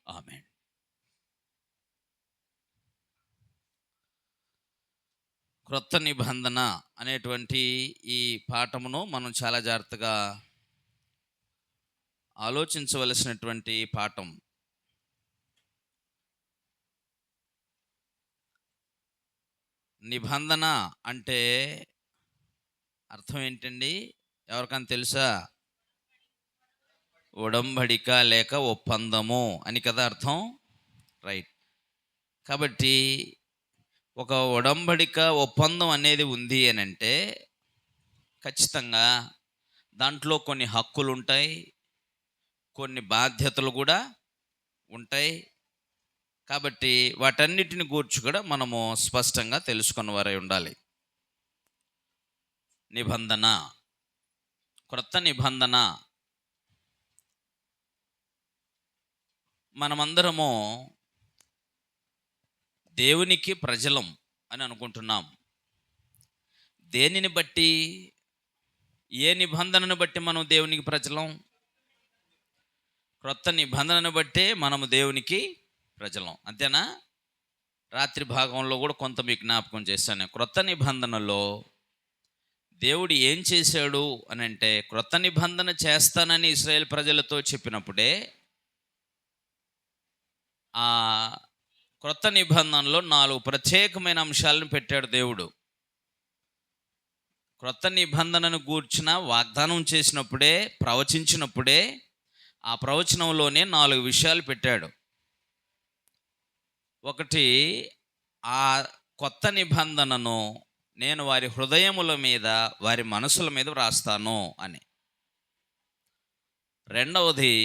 ఆమేన్. క్రొత్త నిబంధన అనేటువంటి ఈ పాఠమును మనం చాలా జాగ్రత్తగా ఆలోచించవలసినటువంటి పాఠం. నిబంధన అంటే అర్థం ఏంటండి? ఎవరికైనా తెలుసా? ఉడంబడిక లేక ఒప్పందము అని కదా అర్థం. రైట్. కాబట్టి ఒక ఉడంబడిక ఒప్పందం అనేది ఉంది అని అంటే ఖచ్చితంగా దాంట్లో కొన్ని హక్కులు ఉంటాయి, కొన్ని బాధ్యతలు కూడా ఉంటాయి. కాబట్టి వాటన్నిటిని గూర్చి కూడా మనము స్పష్టంగా తెలుసుకున్న వారై ఉండాలి. నిబంధన, క్రొత్త నిబంధన, మనమందరము దేవునికి ప్రజలం అని అనుకుంటున్నాం. దేనిని బట్టి, ఏ నిబంధనను బట్టి మనం దేవునికి ప్రజలం? క్రొత్త నిబంధనను బట్టే మనము దేవునికి ప్రజలం, అంతేనా? రాత్రి భాగంలో కూడా కొంత మీకు జ్ఞాపకం చేశాను. క్రొత్త నిబంధనలో దేవుడు ఏం చేశాడు అని అంటే, క్రొత్త నిబంధన చేస్తానని ఇశ్రాయేల్ ప్రజలతో చెప్పినప్పుడే ఆ క్రొత్త నిబంధనలో 4 ప్రత్యేకమైన అంశాలను పెట్టాడు దేవుడు. క్రొత్త నిబంధనను గూర్చిన వాగ్దానం చేసినప్పుడే, ప్రవచించినప్పుడే ఆ ప్రవచనంలోనే 4 విషయాలు పెట్టాడు. ఒకటి, ఆ కొత్త నిబంధనను నేను వారి హృదయముల మీద, వారి మనసుల మీద వ్రాస్తాను అని. రెండవది,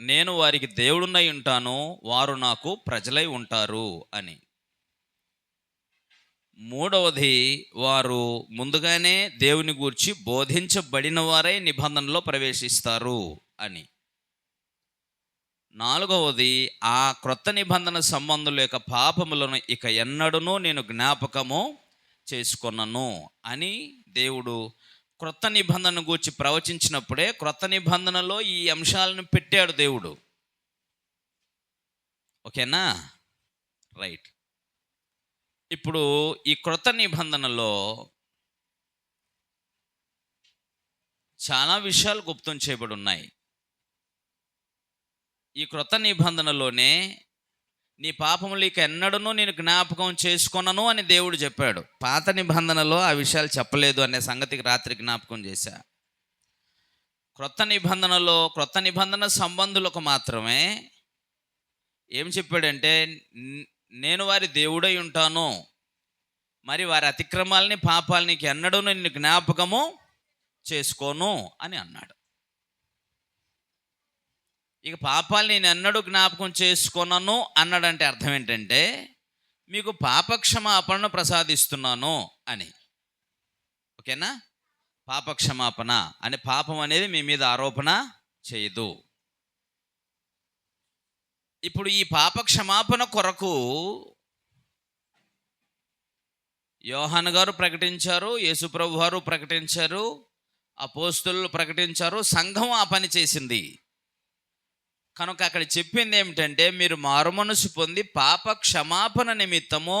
నేను వారికి దేవుడునై ఉంటాను, వారు నాకు ప్రజలై ఉంటారు అని. మూడవది, వారు ముందుగానే దేవుని గూర్చి బోధించబడిన వారై నిబంధనలో ప్రవేశిస్తారు అని. నాలుగవది, ఆ క్రొత్త నిబంధన సంబంధుల యొక్క పాపములను ఇక ఎన్నడూనూ నేను జ్ఞాపకము చేసుకొనను అని దేవుడు క్రొత్త నిబంధన గూర్చి ప్రవచించినప్పుడే క్రొత్త నిబంధనలో ఈ అంశాలను పెట్టాడు దేవుడు. ఓకేనా? రైట్. ఇప్పుడు ఈ క్రొత్త నిబంధనలో చాలా విషయాలు గుప్తం చేయబడి ఉన్నాయి. ఈ క్రొత్త నిబంధనలోనే నీ పాపములు ఇక ఎన్నడూనూ నేను జ్ఞాపకం చేసుకొనను అని దేవుడు చెప్పాడు. పాత నిబంధనలో ఆ విషయాలు చెప్పలేదు అనే సంగతికి రాత్రి జ్ఞాపకం చేశా. క్రొత్త నిబంధనలో క్రొత్త నిబంధన సంబంధులకు మాత్రమే ఏం చెప్పాడంటే, నేను వారి దేవుడై ఉంటాను, మరి వారి అతిక్రమాలని పాపాలని ఎన్నడూ నేను జ్ఞాపకము చేసుకోను అని అన్నాడు. ఇక పాపాలు నేను ఎన్నడూ జ్ఞాపకం చేసుకొనను అన్నాడంటే అర్థం ఏంటంటే, మీకు పాపక్షమాపణను ప్రసాదిస్తున్నాను అని. ఓకేనా? పాపక్షమాపణ అని, పాపం అనేది మీ మీద ఆరోపణ చేయదు. ఇప్పుడు ఈ పాపక్షమాపణ కొరకు యోహాను గారు ప్రకటించారు, యేసుప్రభు వారు ప్రకటించారు, అపోస్తలులు ప్రకటించారు, సంఘం ఆ పని చేసింది. కనుక అక్కడ చెప్పింది ఏమిటంటే, మీరు మారుమనసు పొంది పాప క్షమాపణ నిమిత్తము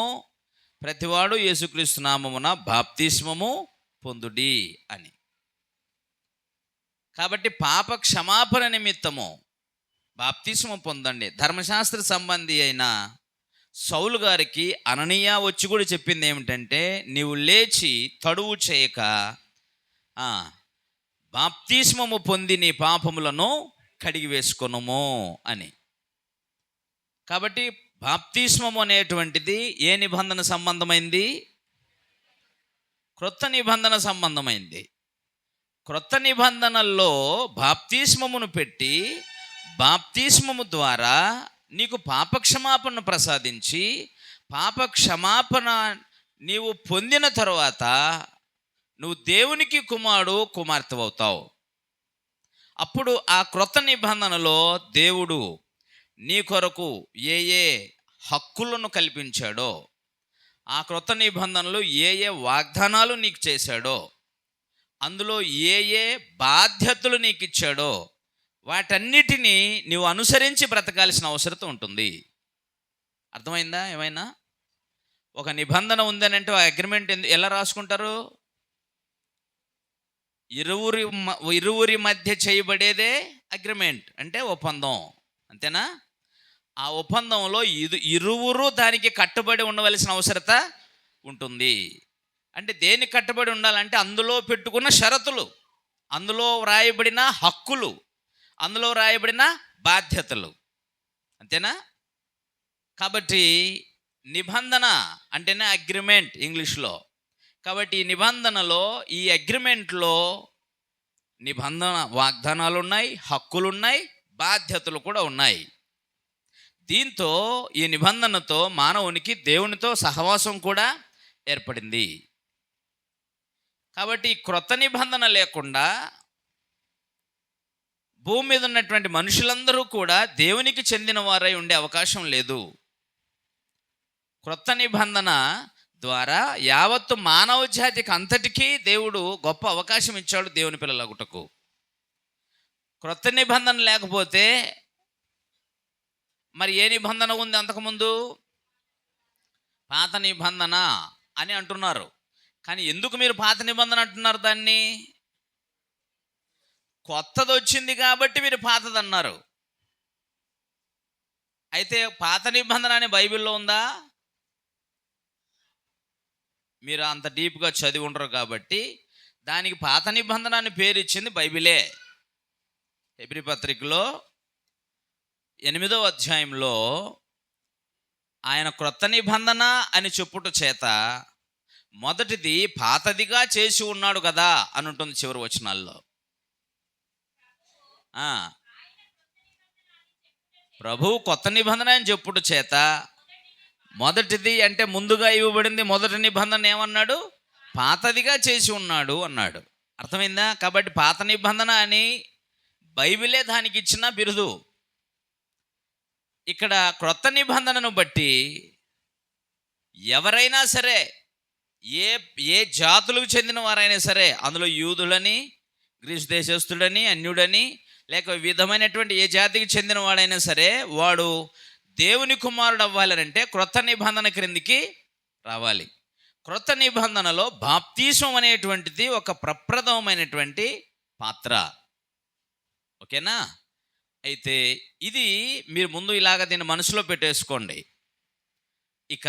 ప్రతివాడు యేసుక్రీస్తు నామమున బాప్తిస్మము పొందుడి అని. కాబట్టి పాప క్షమాపణ నిమిత్తము బాప్తిస్మం పొందండి. ధర్మశాస్త్ర సంబంధి అయిన సౌలు గారికి అననీయ వచ్చి కూడా చెప్పింది ఏమిటంటే, నీవు లేచి తడువు చేయక బాప్తిస్మము పొంది నీ పాపములను కడిగి వేసుకొనుము అని. కాబట్టి బాప్తిస్మము అనేటువంటిది ఏ నిబంధన సంబంధమైంది? క్రొత్త నిబంధన సంబంధమైంది. క్రొత్త నిబంధనల్లో బాప్తిస్మమును పెట్టి, బాప్తిస్మము ద్వారా నీకు పాపక్షమాపణను ప్రసాదించి, పాపక్షమాపణ నీవు పొందిన తరువాత నువ్వు దేవునికి కుమారుడు, కుమార్తె అవుతావు. అప్పుడు ఆ క్రొత్త నిబంధనలో దేవుడు నీ కొరకు ఏ ఏ హక్కులను కల్పించాడో, ఆ క్రొత్త నిబంధనలు ఏ ఏ వాగ్దానాలు నీకు చేశాడో, అందులో ఏ ఏ బాధ్యతలు నీకు ఇచ్చాడో వాటన్నిటినీ నువ్వు అనుసరించి బ్రతకాల్సిన అవసరం ఉంటుంది. అర్థమైందా? ఏమైనా ఒక నిబంధన ఉందనంటే ఆ అగ్రిమెంట్ ఎలా రాసుకుంటారు? ఇరువురి మధ్య చేయబడేదే అగ్రిమెంట్, అంటే ఒప్పందం. అంతేనా? ఆ ఒప్పందంలో ఇరువురు దానికి కట్టుబడి ఉండవలసిన అవసరత ఉంటుంది. అంటే దేనికి కట్టుబడి ఉండాలంటే అందులో పెట్టుకున్న షరతులు, అందులో వ్రాయబడిన హక్కులు, అందులో వ్రాయబడిన బాధ్యతలు. అంతేనా? కాబట్టి నిబంధన అంటేనే అగ్రిమెంట్ ఇంగ్లీష్లో. కాబట్టి ఈ నిబంధనలో, ఈ అగ్రిమెంట్లో నిబంధన వాగ్దానాలు ఉన్నాయి, హక్కులు ఉన్నాయి, బాధ్యతలు కూడా ఉన్నాయి. దీంతో ఈ నిబంధనతో మానవునికి దేవునితో సహవాసం కూడా ఏర్పడింది. కాబట్టి క్రొత్త నిబంధన లేకుండా భూమి మీద ఉన్నటువంటి మనుషులందరూ కూడా దేవునికి చెందిన వారై ఉండే అవకాశం లేదు. క్రొత్త నిబంధన ద్వారా యావత్తు మానవ జాతికి అంతటికీ దేవుడు గొప్ప అవకాశం ఇచ్చాడు దేవుని పిల్లలగుటకు. క్రొత్త నిబంధన లేకపోతే మరి ఏ నిబంధన ఉంది? అంతకుముందు పాత నిబంధన అని అంటున్నారు. కానీ ఎందుకు మీరు పాత నిబంధన అంటున్నారు? దాన్ని కొత్తది వచ్చింది కాబట్టి మీరు పాతది అన్నారు. అయితే పాత నిబంధన అని బైబిల్లో ఉందా? మీరు అంత డీప్గా చదివి ఉండరు కాబట్టి దానికి పాత నిబంధన అని పేరు ఇచ్చింది బైబిలే. హెబ్రీ పత్రికలో 8వ అధ్యాయంలో ఆయన క్రొత్త నిబంధన అని చెప్పుట చేత మొదటిది పాతదిగా చేసి ఉన్నాడు కదా అని ఉంటుంది చివరి వచనాల్లో. ప్రభువు కొత్త నిబంధన అని చెప్పుట చేత మొదటిది అంటే ముందుగా ఇవ్వబడింది మొదటి నిబంధన ఏమన్నాడు? పాతదిగా చేసి ఉన్నాడు అన్నాడు. అర్థమైందా? కాబట్టి పాత నిబంధన అని బైబిలే దానికి ఇచ్చిన బిరుదు. ఇక్కడ క్రొత్త నిబంధనను బట్టి ఎవరైనా సరే, ఏ జాతులకు చెందిన వారైనా సరే, అందులో యూదులని, గ్రీసు దేశస్తుడని, అన్యుడని, లేక విధమైనటువంటి ఏ జాతికి చెందిన వాడైనా సరే వాడు దేవుని కుమారుడు అవ్వాలంటే క్రొత్త నిబంధన క్రిందికి రావాలి. క్రొత్త నిబంధనలో బాప్తీసం అనేటువంటిది ఒక ప్రప్రథమమైనటువంటి పాత్ర. ఓకేనా? అయితే ఇది మీరు ముందు ఇలాగ దీన్ని మనసులో పెట్టేసుకోండి. ఇక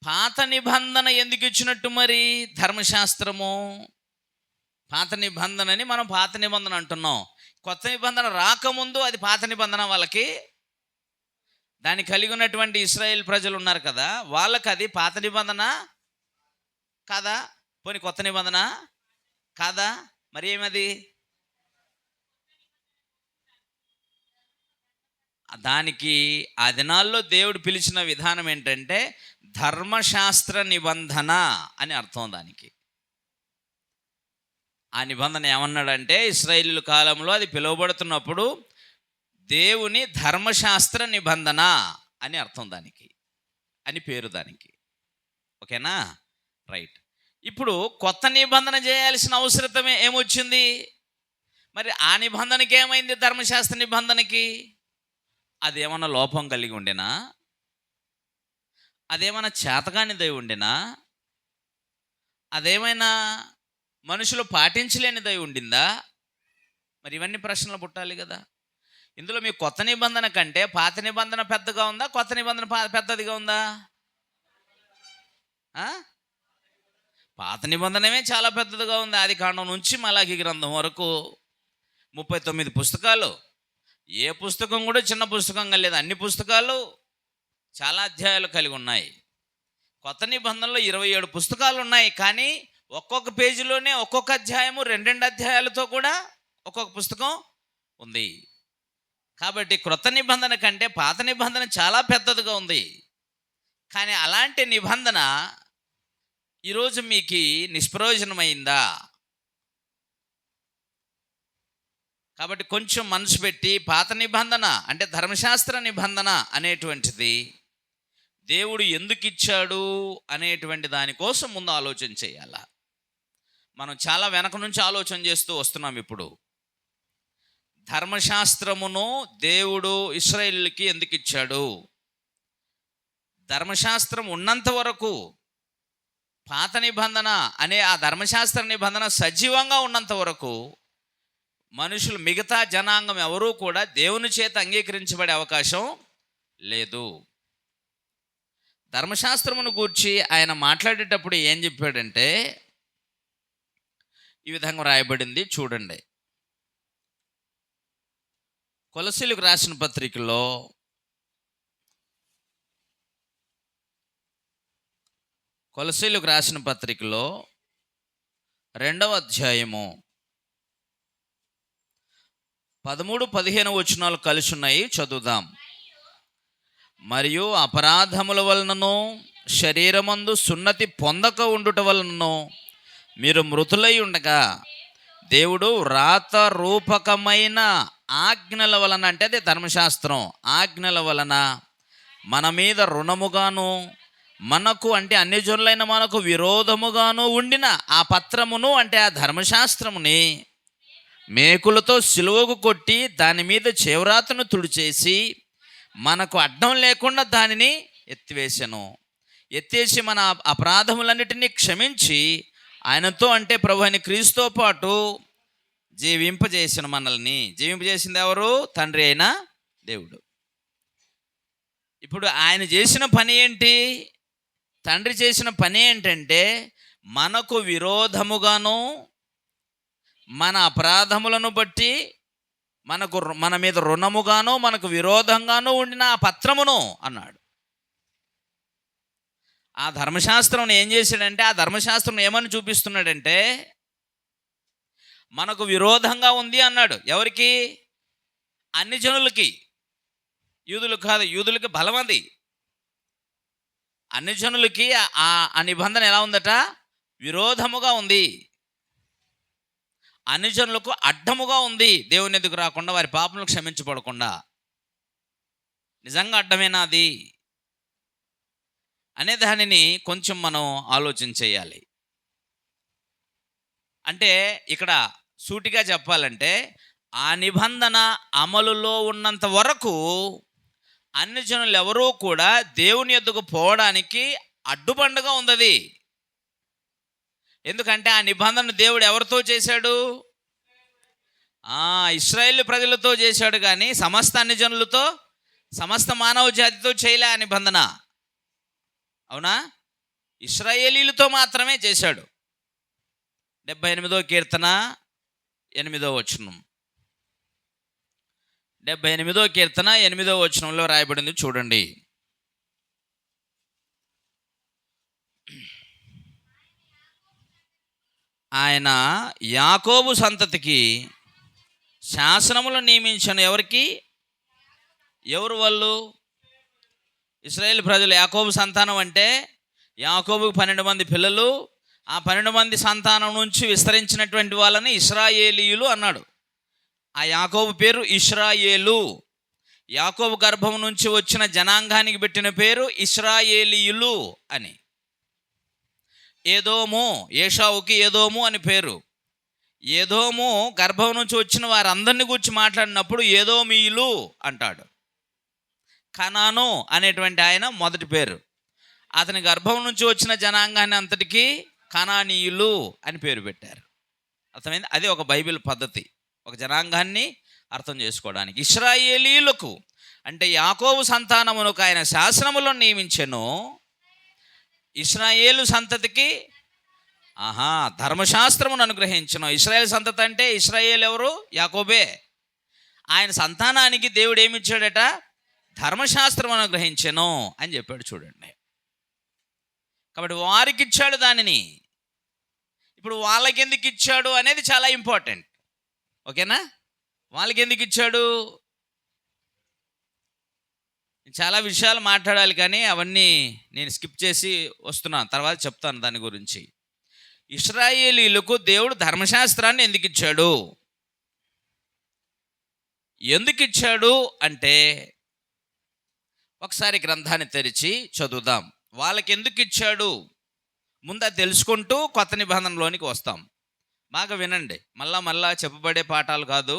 పాత నిబంధన ఎందుకు ఇచ్చినట్టు మరి? ధర్మశాస్త్రము పాత నిబంధనని మనం పాత నిబంధన అంటున్నాం. కొత్త నిబంధన రాకముందు అది పాత నిబంధన. వాళ్ళకి దాన్ని కలిగి ఉన్నటువంటి ఇశ్రాయేల్ ప్రజలు ఉన్నారు కదా, వాళ్ళకి అది పాత నిబంధన కాదా? పోనీ కొత్త నిబంధన కాదా? మరి ఏమది? దానికి ఆ దినాల్లో దేవుడు పిలిచిన విధానం ఏంటంటే ధర్మశాస్త్ర నిబంధన అని అర్థం. దానికి ఆ నిబంధన ఏమన్నాడంటే ఇశ్రాయేలీయుల కాలంలో అది పిలువబడుతున్నప్పుడు దేవుని ధర్మశాస్త్ర నిబంధన అని అర్థం, దానికి అని పేరు దానికి. ఓకేనా? రైట్. ఇప్పుడు కొత్త నిబంధన చేయాల్సిన అవసరం ఏమొచ్చింది? మరి ఆ నిబంధనకి ఏమైంది? ధర్మశాస్త్ర నిబంధనకి అదేమన్నా లోపం కలిగి ఉండేనా? అదేమన్నా చేతగానిదై ఉండేనా? అదేమైనా మనుషులు పాటించలేనిదై ఉండిందా? మరి ఇవన్నీ ప్రశ్నలు పుట్టాలి కదా. ఇందులో మీ కొత్త నిబంధన కంటే పాత నిబంధన పెద్దగా ఉందా, కొత్త నిబంధన పెద్దదిగా ఉందా? పాత నిబంధనమే చాలా పెద్దదిగా ఉంది. ఆది కాండం నుంచి మలాకి గ్రంథం వరకు 39 పుస్తకాలు. ఏ పుస్తకం కూడా చిన్న పుస్తకంగా లేదు, అన్ని పుస్తకాలు చాలా అధ్యాయాలు కలిగి ఉన్నాయి. కొత్త నిబంధనలో 27 పుస్తకాలు ఉన్నాయి. కానీ ఒక్కొక్క పేజీలోనే ఒక్కొక్క అధ్యాయము 2 అధ్యాయాలతో కూడా ఒక్కొక్క పుస్తకం ఉంది. కాబట్టి క్రొత్త నిబంధన కంటే పాత నిబంధన చాలా పెద్దదిగా ఉంది. కానీ అలాంటి నిబంధన ఈరోజు మీకు నిష్ప్రయోజనమైందా? కాబట్టి కొంచెం మనసు పెట్టి పాత నిబంధన అంటే ధర్మశాస్త్ర నిబంధన అనేటువంటిది దేవుడు ఎందుకు ఇచ్చాడు అనేటువంటి దానికోసం ముందు ఆలోచన చేయాల. మనం చాలా వెనక నుంచి ఆలోచన చేస్తూ వస్తున్నాం. ఇప్పుడు ధర్మశాస్త్రమును దేవుడు ఇశ్రాయేలుకి ఎందుకు ఇచ్చాడు? ధర్మశాస్త్రం ఉన్నంత వరకు, పాత నిబంధన అనే ఆ ధర్మశాస్త్ర నిబంధన సజీవంగా ఉన్నంత వరకు మనుషులు, మిగతా జనాంగం ఎవరూ కూడా దేవుని చేత అంగీకరించబడే అవకాశం లేదు. ధర్మశాస్త్రమును గూర్చి ఆయన మాట్లాడేటప్పుడు ఏం చెప్పాడంటే, ఈ విధంగా రాయబడింది చూడండి. కొలస్సీలకు రాసిన పత్రికలో కొలస్సీలకు రాసిన పత్రికలో 2వ అధ్యాయము 13-15 వచనాలు కలిసి ఉన్నాయి, చదువుదాం. మరియు అపరాధముల వలనను శరీరమందు సున్నతి పొందక ఉండుట వలనను మీరు మృతులై ఉండగా దేవుడు వ్రాత రూపకమైన ఆజ్ఞల వలన, అంటే అదే ధర్మశాస్త్రం, ఆజ్ఞల వలన మన మీద రుణముగాను, మనకు అంటే అన్ని జనులైన మనకు విరోధముగాను ఉండిన ఆ పత్రమును, అంటే ఆ ధర్మశాస్త్రముని మేకులతో సిలువకు కొట్టి దాని మీద చేవ్రాతను తుడిచేసి మనకు అడ్డం లేకుండా దానిని ఎత్తివేశాను. ఎత్తేసి మన అపరాధములన్నిటినీ క్షమించి ఆయనతో, అంటే ప్రభు అయిన క్రీస్తుతో పాటు జీవింపజేసిన మనల్ని. జీవింపజేసింది ఎవరు? తండ్రి అయిన దేవుడు. ఇప్పుడు ఆయన చేసిన పని ఏంటి? తండ్రి చేసిన పని ఏంటంటే, మనకు విరోధముగాను, మన అపరాధములను బట్టి మన మీద రుణముగాను, మనకు విరోధంగాను ఉండిన ఆ పత్రమును అన్నాడు. ఆ ధర్మశాస్త్రం ఏం చేశాడంటే, ఆ ధర్మశాస్త్రం ఏమని చూపిస్తున్నాడంటే, మనకు విరోధంగా ఉంది అన్నాడు. ఎవరికి? అన్ని జనులకి, యూదులకు కాదు. యూదులకి బలమది. అన్ని జనులకి ఆ నిబంధన ఎలా ఉందట? విరోధముగా ఉంది. అన్ని జనులకు అడ్డముగా ఉంది, దేవుని ఎదుగు రాకుండా, వారి పాపములు క్షమించబడకుండా. నిజంగా అడ్డమేనా అది అనే దానిని కొంచెం మనం ఆలోచన చేయాలి. అంటే ఇక్కడ సూటిగా చెప్పాలంటే, ఆ నిబంధన అమలులో ఉన్నంత వరకు అన్ని జనులు ఎవరూ కూడా దేవుని యొద్దకు పోవడానికి అడ్డుబండగా ఉంది. ఎందుకంటే ఆ నిబంధన దేవుడు ఎవరితో చేశాడు? ఇశ్రాయేలు ప్రజలతో చేశాడు, కానీ సమస్త అన్ని జనులతో, సమస్త మానవ జాతితో చేయలే ఆ నిబంధన. అవునా? ఇశ్రాయేలీలతో మాత్రమే చేశాడు. 78వ కీర్తన 8వ వచనం. 78వ కీర్తన 8వ వచనంలో రాయబడింది చూడండి. ఆయన యాకోబు సంతతికి శాసనములు నియమించను. ఎవరికి? ఎవరు వాళ్ళు? ఇశ్రాయేలు ప్రజలు. యాకోబు సంతానం అంటే యాకోబుకు 12 మంది పిల్లలు. ఆ 12 మంది సంతానం నుంచి విస్తరించినటువంటి వాళ్ళని ఇశ్రాయేలీయులు అన్నాడు. ఆ యాకోబు పేరు ఇశ్రాయేలు. యాకోబు గర్భం నుంచి వచ్చిన జనాంగానికి పెట్టిన పేరు ఇశ్రాయేలీయులు అని. ఏదోము, ఏషావుకి ఏదోము అని పేరు. ఏదోము గర్భం నుంచి వచ్చిన వారందరిని గురించి మాట్లాడినప్పుడు ఏదోమీయులు అంటాడు. కనాను అనేటువంటి ఆయన మొదటి పేరు. అతని గర్భం నుంచి వచ్చిన జనాంగాన్ని అంతటికీ కనానీయులు అని పేరు పెట్టారు. అర్థమైంది? అది ఒక బైబిల్ పద్ధతి, ఒక జనాంగాన్ని అర్థం చేసుకోవడానికి. ఇశ్రాయేలీయులకు అంటే యాకోబు సంతానమునకు ఆయన శాసనములను నియమించెను. ఇశ్రాయేలు సంతతికి ధర్మశాస్త్రమును అనుగ్రహించను. ఇశ్రాయేల్ సంతతి అంటే ఇశ్రాయేల్ ఎవరు? యాకోబే. ఆయన సంతానానికి దేవుడు ఏమిచ్చాడట? ధర్మశాస్త్రం అనుగ్రహించెను అని చెప్పాడు. చూడండి, కాబట్టి వారికి ఇచ్చాడు దానిని. ఇప్పుడు వాళ్ళకి ఎందుకు ఇచ్చాడు అనేది చాలా ఇంపార్టెంట్. ఓకేనా? వాళ్ళకి ఎందుకు ఇచ్చాడు? చాలా విషయాలు మాట్లాడాలి, కానీ అవన్నీ నేను స్కిప్ చేసి వస్తున్నాను, తర్వాత చెప్తాను దాని గురించి. ఇశ్రాయేలీయులకు దేవుడు ధర్మశాస్త్రాన్ని ఎందుకు ఇచ్చాడు? ఎందుకు ఇచ్చాడు అంటే, ఒకసారి గ్రంథాన్ని తెరిచి చదువుదాం. వాళ్ళకి ఎందుకు ఇచ్చాడు ముందు అది తెలుసుకుంటూ కొత్త నిబంధనలోనికి వస్తాం. బాగా వినండి, మళ్ళా చెప్పబడే పాఠాలు కాదు.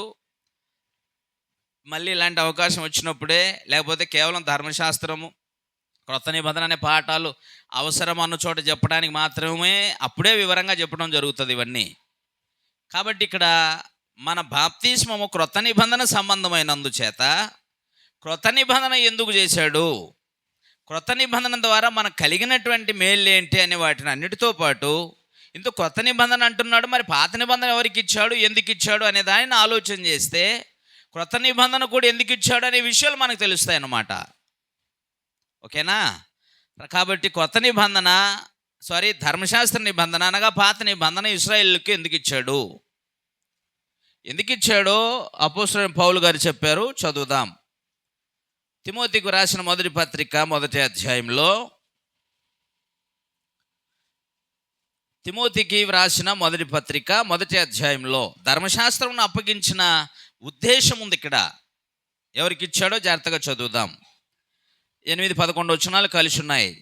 మళ్ళీ ఇలాంటి అవకాశం వచ్చినప్పుడే, లేకపోతే కేవలం ధర్మశాస్త్రము, క్రొత్త నిబంధన అనే పాఠాలు అవసరం అన్న చోట చెప్పడానికి మాత్రమే అప్పుడే వివరంగా చెప్పడం జరుగుతుంది ఇవన్నీ. కాబట్టి ఇక్కడ మన బాప్తిస్మము క్రొత్త నిబంధన సంబంధమైనందుచేత క్రొత్త నిబంధన ఎందుకు చేశాడు, క్రొత్త నిబంధన ద్వారా మనకు కలిగినటువంటి మేలు ఏంటి అనే వాటిని అన్నిటితో పాటు ఇంత క్రొత్త నిబంధన అంటున్నాడు, మరి పాత నిబంధన ఎవరికి ఇచ్చాడు, ఎందుకు ఇచ్చాడు అనే దానిని ఆలోచన చేస్తే క్రొత్త నిబంధన కూడా ఎందుకు ఇచ్చాడు అనే విషయాలు మనకు తెలుస్తాయి అన్నమాట. ఓకేనా? కాబట్టి కొత్త నిబంధన ధర్మశాస్త్ర నిబంధన అనగా పాత నిబంధన ఇశ్రాయేలుకి ఎందుకు ఇచ్చాడు, ఎందుకు ఇచ్చాడో అపోస్తలుడైన పౌలు గారు చెప్పారు. చదువుదాం. తిమోతికి రాసిన మొదటి పత్రిక 1వ అధ్యాయంలో, తిమోతికి వ్రాసిన మొదటి పత్రిక 1వ అధ్యాయంలో ధర్మశాస్త్రం అప్పగించిన ఉద్దేశం ఉంది. ఇక్కడ ఎవరికి ఇచ్చాడో జాగ్రత్తగా చదువుదాం. 8-11 వచనాలు కలిసి ఉన్నాయి.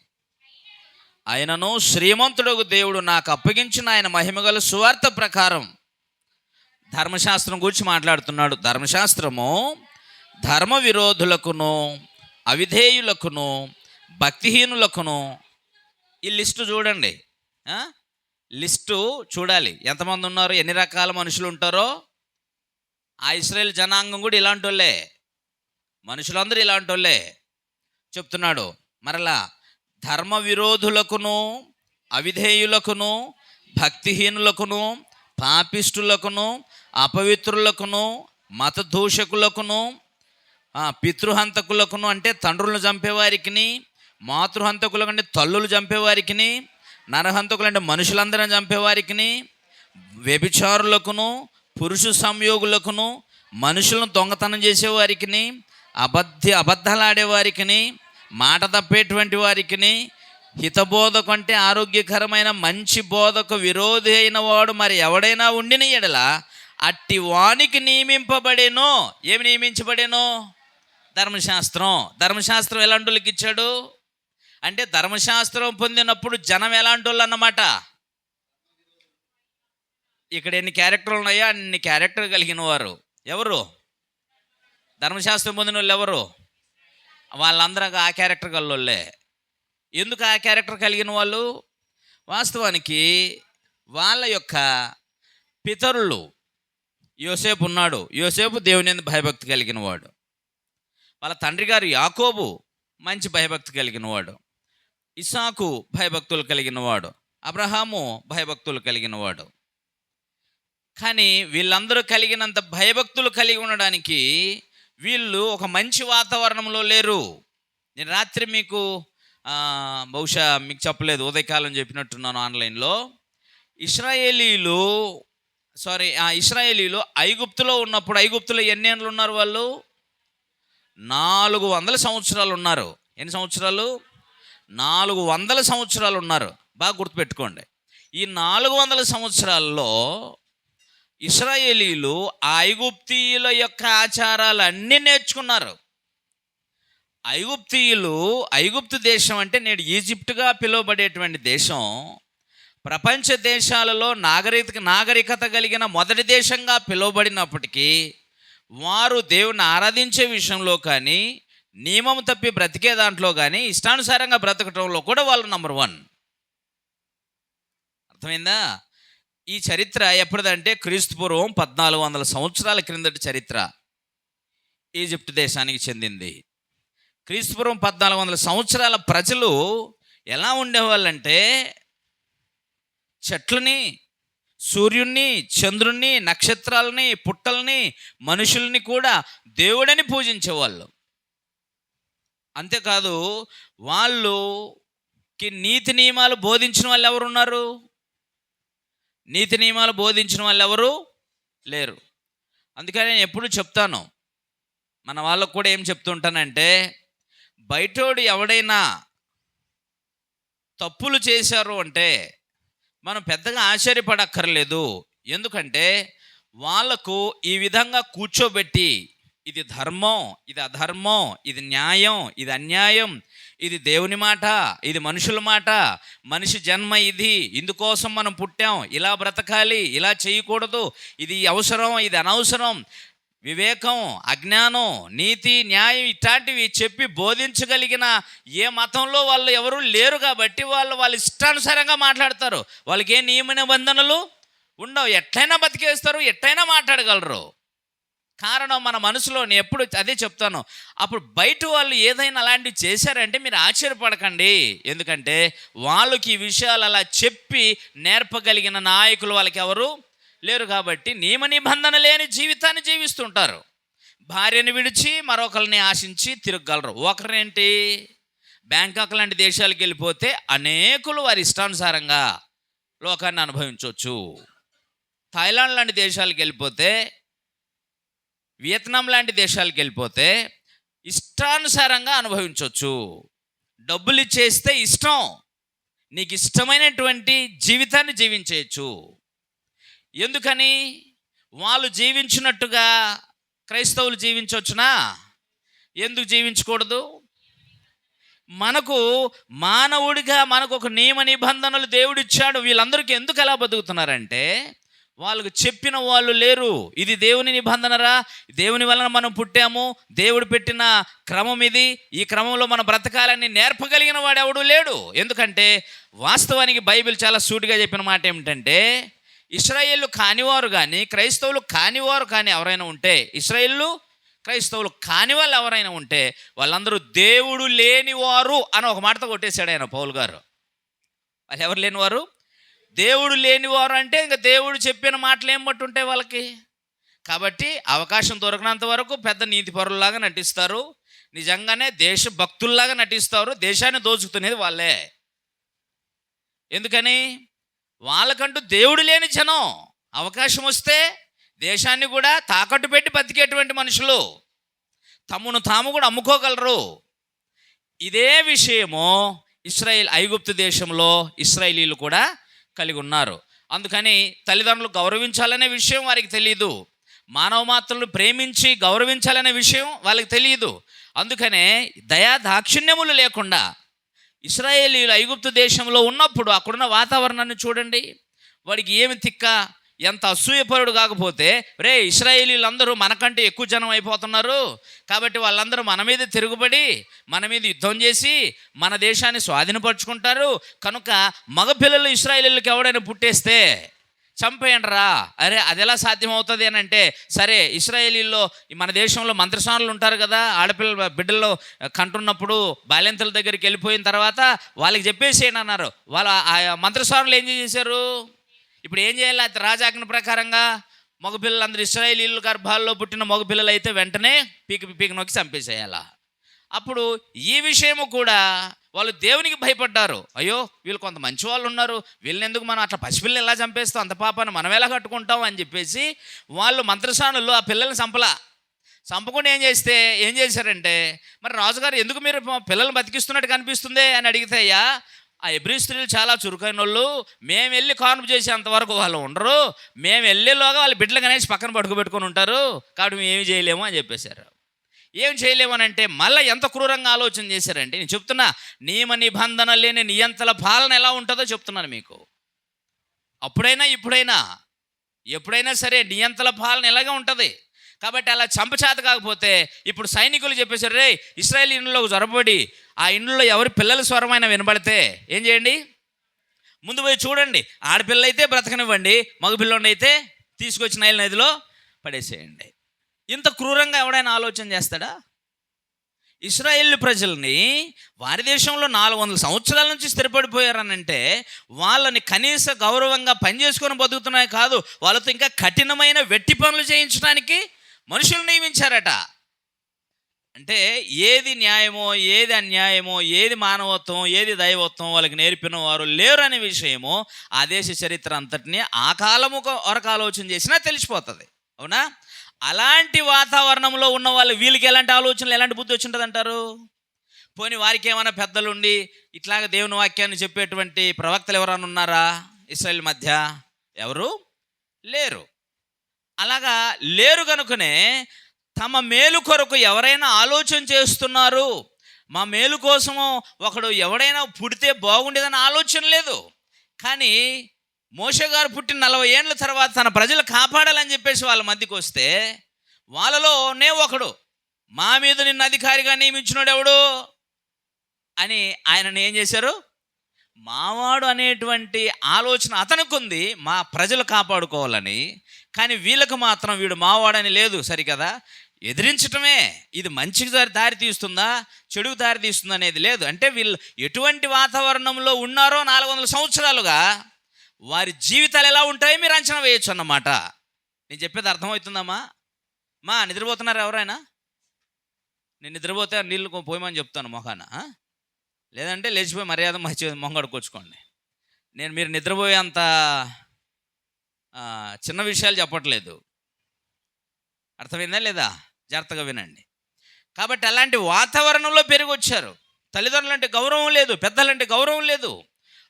ఆయనను శ్రీమంతుడగు దేవుడు నాకు అప్పగించిన ఆయన మహిమగల సువార్త ప్రకారం, ధర్మశాస్త్రం గురించి మాట్లాడుతున్నాడు. ధర్మశాస్త్రము ధర్మ విరోధులకును, అవిధేయులకును, భక్తిహీనులకును, ఈ లిస్టు చూడండి, లిస్టు చూడాలి. ఎంతమంది ఉన్నారు, ఎన్ని రకాల మనుషులు ఉంటారో. ఆ ఇశ్రాయేల్ జనాంగం కూడా ఇలాంటి వాళ్ళే, మనుషులందరూ ఇలాంటి వాళ్ళే చెప్తున్నాడు. మరలా ధర్మ విరోధులకును, అవిధేయులకును, భక్తిహీనులకును, పాపిష్టులకును, అపవిత్రులకును, మత దూషకులకును, పితృహంతకులకును అంటే తండ్రులను చంపేవారికి, మాతృహంతకులకు అంటే తల్లులు చంపేవారికి, నరహంతకులు అంటే మనుషులందరిని చంపేవారికి, వ్యభిచారులకును, పురుష సంయోగులకును, మనుషులను దొంగతనం చేసేవారికి, అబద్ధాలాడేవారికి, మాట తప్పేటువంటి వారికి, హితబోధకు అంటే ఆరోగ్యకరమైన మంచి బోధకు విరోధి అయిన వాడు మరి ఎవడైనా ఉండిన ఎడల అట్టి వానికి నియమింపబడేనో. ఏమి నియమించబడేనో? ధర్మశాస్త్రం. ధర్మశాస్త్రం ఎలాంటి వాళ్ళకి ఇచ్చాడు అంటే, ధర్మశాస్త్రం పొందినప్పుడు జనం ఎలాంటి వాళ్ళు అన్నమాట. ఇక్కడ ఎన్ని క్యారెక్టర్లు ఉన్నాయో అన్ని క్యారెక్టర్ కలిగిన వారు ఎవరు? ధర్మశాస్త్రం పొందిన వాళ్ళు ఎవరు? వాళ్ళందరూ ఆ క్యారెక్టర్ గల్లోళ్ళే. ఎందుకు ఆ క్యారెక్టర్ కలిగిన వాళ్ళు? వాస్తవానికి వాళ్ళ యొక్క పితరులు, యోసేపు ఉన్నాడు. యోసేపు దేవుని యందు భయభక్తి కలిగిన వాడు. వాళ్ళ తండ్రి గారు యాకోబు మంచి భయభక్తి కలిగిన వాడు. ఇస్సాకు భయభక్తులు కలిగిన వాడు. అబ్రహాము భయభక్తులు కలిగిన వాడు. కానీ వీళ్ళందరూ కలిగినంత భయభక్తులు కలిగి ఉండడానికి వీళ్ళు ఒక మంచి వాతావరణంలో లేరు. నేను రాత్రి మీకు బహుశా మీకు చెప్పలేదు, ఉదయకాలం చెప్పినట్టున్నాను ఆన్లైన్లో. ఇశ్రాయేలీలు ఐగుప్తులో ఉన్నప్పుడు, ఐగుప్తులో ఎన్ని ఏళ్ళు ఉన్నారు వాళ్ళు? 400 సంవత్సరాలు ఉన్నారు. ఎన్ని సంవత్సరాలు? 400 సంవత్సరాలు ఉన్నారు. బాగా గుర్తుపెట్టుకోండి. ఈ 400 సంవత్సరాల్లో ఇశ్రాయేలీలు ఆ ఐగుప్తీయుల యొక్క ఆచారాలు అన్నీ నేర్చుకున్నారు. ఐగుప్తు దేశం అంటే నేడు ఈజిప్టుగా పిలువబడేటువంటి దేశం ప్రపంచ దేశాలలో నాగరికత కలిగిన మొదటి దేశంగా పిలువబడినప్పటికీ వారు దేవుని ఆరాధించే విషయంలో కానీ, నియమం తప్పి బ్రతికే దాంట్లో కానీ, ఇష్టానుసారంగా బ్రతకటంలో కూడా వాళ్ళు నంబర్ 1. అర్థమైందా? ఈ చరిత్ర ఎప్పటిదంటే క్రీస్తుపూర్వం 1400 సంవత్సరాల క్రిందటి చరిత్ర. ఈజిప్ట్ దేశానికి చెందింది. క్రీస్తుపూర్వం 1400 సంవత్సరాల ప్రజలు ఎలా ఉండేవాళ్ళంటే, చెట్లని, సూర్యుణ్ణి, చంద్రుణ్ణి, నక్షత్రాలని, పుట్టల్ని, మనుషుల్ని కూడా దేవుడని పూజించేవాళ్ళు. అంతేకాదు, వాళ్ళకి నీతి నియమాలు బోధించిన వాళ్ళు ఎవరున్నారు? నీతి నియమాలు బోధించిన వాళ్ళు ఎవరు లేరు. అందుకని నేను ఎప్పుడు చెప్తాను, మన వాళ్ళకు కూడా ఏం చెప్తుంటానంటే, బయటోడు ఎవడైనా తప్పులు చేశారు అంటే మనం పెద్దగా ఆశ్చర్యపడక్కర్లేదు. ఎందుకంటే వాళ్ళకు ఈ విధంగా కూర్చోబెట్టి, ఇది ధర్మం, ఇది అధర్మం, ఇది న్యాయం, ఇది అన్యాయం, ఇది దేవుని మాట, ఇది మనుషుల మాట, మనిషి జన్మ ఇది, ఇందుకోసం మనం పుట్టాం, ఇలా బ్రతకాలి, ఇలా చేయకూడదు, ఇది అవసరం, ఇది అనవసరం, వివేకం, అజ్ఞానం, నీతి, న్యాయం ఇట్లాంటివి చెప్పి బోధించగలిగిన ఏ మతంలో వాళ్ళు ఎవరు లేరు. కాబట్టి వాళ్ళ ఇష్టానుసారంగా మాట్లాడతారు. వాళ్ళకి ఏ నియమ నిబంధనలు ఉండవు. ఎట్లయినా బతికేస్తారు, ఎట్లయినా మాట్లాడగలరు. కారణం మన మనసులోని ఎప్పుడు అదే చెప్తాను. అప్పుడు బయట వాళ్ళు ఏదైనా అలాంటివి చేశారంటే మీరు ఆశ్చర్యపడకండి. ఎందుకంటే వాళ్ళకి ఈ విషయాలు అలా చెప్పి నేర్పగలిగిన నాయకులు వాళ్ళకి ఎవరు లేరు. కాబట్టి నియమ నిబంధన లేని జీవితాన్ని జీవిస్తుంటారు. భార్యను విడిచి మరొకరిని ఆశించి తిరగలరు. ఒకరేంటి, బ్యాంకాక్ లాంటి దేశాలకు వెళ్ళిపోతే అనేకులు వారి ఇష్టానుసారంగా లోకాన్ని అనుభవించవచ్చు. థాయిలాండ్ లాంటి దేశాలకు వెళ్ళిపోతే, వియత్నాం లాంటి దేశాలకు వెళ్ళిపోతే ఇష్టానుసారంగా అనుభవించవచ్చు. డబ్బులు ఇచ్చేస్తే ఇష్టం, నీకు ఇష్టమైనటువంటి జీవితాన్ని జీవించేయచ్చు. ఎందుకని? వాళ్ళు జీవించినట్టుగా క్రైస్తవులు జీవించవచ్చునా? ఎందుకు జీవించకూడదు? మనకు మానవుడిగా మనకు ఒక నియమ నిబంధనలు దేవుడిచ్చాడు. వీళ్ళందరికీ ఎందుకు ఎలా బతుకుతున్నారంటే వాళ్ళకు చెప్పిన వాళ్ళు లేరు. ఇది దేవుని నిబంధనరా, దేవుని వలన మనం పుట్టాము, దేవుడు పెట్టిన క్రమం ఇది, ఈ క్రమంలో మనం బ్రతకాలని నేర్పగలిగిన వాడు ఎవడు లేడు. ఎందుకంటే వాస్తవానికి బైబిల్ చాలా సూటిగా చెప్పిన మాట ఏమిటంటే, ఇశ్రాయేలు కానివారు కానీ క్రైస్తవులు కానివారు కానీ ఎవరైనా ఉంటే, ఇశ్రాయేలు క్రైస్తవులు కాని వాళ్ళు ఎవరైనా ఉంటే వాళ్ళందరూ దేవుడు లేనివారు అని ఒక మాటతో కొట్టేశాడు ఆయన పౌలు గారు. వాళ్ళు ఎవరు లేనివారు? దేవుడు లేనివారు. అంటే ఇంకా దేవుడు చెప్పిన మాటలు ఏం బట్టి ఉంటాయి వాళ్ళకి. కాబట్టి అవకాశం దొరికినంత వరకు పెద్ద నీతి పరుల్లాగా నటిస్తారు, నిజంగానే దేశభక్తుల్లాగా నటిస్తారు. దేశాన్ని దోచుకునేది వాళ్ళే. ఎందుకని? వాళ్ళకంటూ దేవుడు లేని జనం అవకాశం వస్తే దేశాన్ని కూడా తాకట్టు పెట్టి బతికేటువంటి మనుషులు, తమను తాము కూడా అమ్ముకోగలరు. ఇదే విషయము ఐగుప్తు దేశంలో ఇశ్రాయేలీలు కూడా కలిగి ఉన్నారు. అందుకని తల్లిదండ్రులు గౌరవించాలనే విషయం వారికి తెలియదు, మానవ మాత్రలు ప్రేమించి గౌరవించాలనే విషయం వాళ్ళకి తెలియదు. అందుకనే దయా దాక్షిణ్యములు లేకుండా ఇశ్రాయేలీలు ఐగుప్తు దేశంలో ఉన్నప్పుడు అక్కడున్న వాతావరణాన్ని చూడండి. వాడికి ఏమి తిక్క, ఎంత అసూయపరుడు కాకపోతే, రే ఇశ్రాయేలీలు అందరూ మనకంటే ఎక్కువ జనం అయిపోతున్నారు కాబట్టి వాళ్ళందరూ మన మీద తిరుగుబడి మన మీద యుద్ధం చేసి మన దేశాన్ని స్వాధీనపరుచుకుంటారు, కనుక మగపిల్లలు ఇశ్రాయేలీలకు ఎవడైనా పుట్టేస్తే చంపేయండి రా. అరే అది ఎలా సాధ్యమవుతుంది అని అంటే, సరే ఇశ్రాయేలీల్లో మన దేశంలో మంత్రస్వాములు ఉంటారు కదా, ఆడపిల్లల బిడ్డల్లో కంటున్నప్పుడు బాల్యంతుల దగ్గరికి వెళ్ళిపోయిన తర్వాత వాళ్ళకి చెప్పేసేయండి అన్నారు. వాళ్ళు ఆ మంత్రస్వాములు ఏం చేశారు? ఇప్పుడు ఏం చేయాలి? రాజాజ్ఞ ప్రకారంగా మగపిల్లలందరూ ఇశ్రాయేలీలు గర్భాల్లో పుట్టిన మగపిల్లలు అయితే వెంటనే పీకి నొక్కి చంపేసేయాలా. అప్పుడు ఈ విషయము కూడా వాళ్ళు దేవునికి భయపడ్డారు. అయ్యో వీళ్ళు కొంత మంచి వాళ్ళు ఉన్నారు, వీళ్ళని ఎందుకు మనం అట్లా పసిపిల్లలు ఎలా చంపేస్తాం, అంత పాపాన్ని మనం ఎలా కట్టుకుంటాం అని చెప్పేసి వాళ్ళు మంత్రసానులు ఆ పిల్లల్ని చంపకుండా ఏం చేశారంటే, మరి రాజుగారు ఎందుకు మీరు పిల్లల్ని బతికిస్తున్నట్టు కనిపిస్తుంది అని అడిగితే, అయ్యా ఆ హెబ్రీ స్త్రీలు చాలా చురుకైన వాళ్ళు, మేము వెళ్ళి కాన్పు చేసేంతవరకు వాళ్ళు ఉండరు, మేము వెళ్ళేలోగా వాళ్ళ బిడ్డలు కనేసి పక్కన పడుకోబెట్టుకొని ఉంటారు, కాబట్టి మేము ఏమి చేయలేము అని చెప్పేశారు. ఏం చేయలేమనంటే మళ్ళీ ఎంత క్రూరంగా ఆలోచన చేశారంటే, నేను చెప్తున్నా నియమ నిబంధన లేని నియంత్రణ పాలన ఎలా ఉంటుందో చెప్తున్నాను మీకు. అప్పుడైనా ఇప్పుడైనా ఎప్పుడైనా సరే నియంత్రణ పాలన ఎలాగే ఉంటుంది. కాబట్టి అలా చంపచేత కాకపోతే ఇప్పుడు సైనికులు చెప్పేశారు, రే ఇశ్రాయేల్ ఇండ్లలో జ్వరపడి ఆ ఇండ్లలో ఎవరి పిల్లల స్వరమైన వినబడితే ఏం చేయండి, ముందు పోయి చూడండి, ఆడపిల్ల అయితే బ్రతకనివ్వండి, మగపిల్లని అయితే తీసుకొచ్చి నైల్ నదిలో పడేసేయండి. ఇంత క్రూరంగా ఎవడైనా ఆలోచన చేస్తాడా? ఇశ్రాయేలు ప్రజల్ని వారి దేశంలో 400 సంవత్సరాల నుంచి స్థిరపడిపోయారనంటే వాళ్ళని కనీస గౌరవంగా పనిచేసుకొని బతుకుతున్నాయి కాదు, వాళ్ళతో ఇంకా కఠినమైన వెట్టి పనులు చేయించడానికి మనుషులు నియమించారట. అంటే ఏది న్యాయమో ఏది అన్యాయమో ఏది మానవత్వం ఏది దైవత్వం వాళ్ళకి నేర్పిన వారు లేరు అనే విషయము ఆ దేశ చరిత్ర అంతటినీ ఆ కాలము వరకు ఆలోచన చేసినా తెలిసిపోతుంది. అవునా? అలాంటి వాతావరణంలో ఉన్న వాళ్ళు వీళ్ళకి ఎలాంటి ఆలోచనలు ఎలాంటి బుద్ధి వచ్చి ఉంటుంది అంటారు? పోనీ వారికి ఏమైనా పెద్దలుండి ఇట్లాగ దేవుని వాక్యాన్ని చెప్పేటువంటి ప్రవక్తలు ఎవరైనా ఉన్నారా ఇశ్రాయేల్ మధ్య? ఎవరు లేరు. అలాగా లేరు కనుకనే తమ మేలు కొరకు ఎవరైనా ఆలోచన చేస్తున్నారు, మా మేలు కోసము ఒకడు ఎవడైనా పుడితే బాగుండేదని ఆలోచన లేదు. కానీ మోషే గారు పుట్టిన 40 ఏళ్ళ తర్వాత తన ప్రజలు కాపాడాలని చెప్పేసి వాళ్ళ మధ్యకి వస్తే వాళ్ళలోనే ఒకడు, మా మీద నిన్ను అధికారిగా నియమించినాడు ఎవడు అని ఆయనను ఏం చేశారు? మావాడు అనేటువంటి ఆలోచన అతనికి ఉంది, మా ప్రజలు కాపాడుకోవాలని. కానీ వీళ్ళకు మాత్రం వీడు మావాడని లేదు. సరికదా, ఎదిరించటమే. ఇది మంచికి దారి తీస్తుందా, చెడుకు దారి తీస్తుందా అనేది లేదు. అంటే వీళ్ళు ఎటువంటి వాతావరణంలో ఉన్నారో 400 సంవత్సరాలుగా వారి జీవితాలు ఎలా ఉంటాయో మీరు అంచనా వేయచ్చు అన్నమాట. నేను చెప్పేది అర్థమవుతుందమ్మా? నిద్రపోతున్నారు ఎవరైనా? నేను నిద్రపోతే నీళ్ళు పోయమని చెప్తాను మొఖాన, లేదంటే లేచిపోయి మర్యాద మంచి మొంగడుకొచ్చుకోండి. మీరు నిద్రపోయేంత చిన్న విషయాలు చెప్పట్లేదు. అర్థమైందా లేదా? జాగ్రత్తగా వినండి. కాబట్టి అలాంటి వాతావరణంలో పెరిగి వచ్చారు. తల్లిదండ్రులంటే గౌరవం లేదు, పెద్దలంటే గౌరవం లేదు.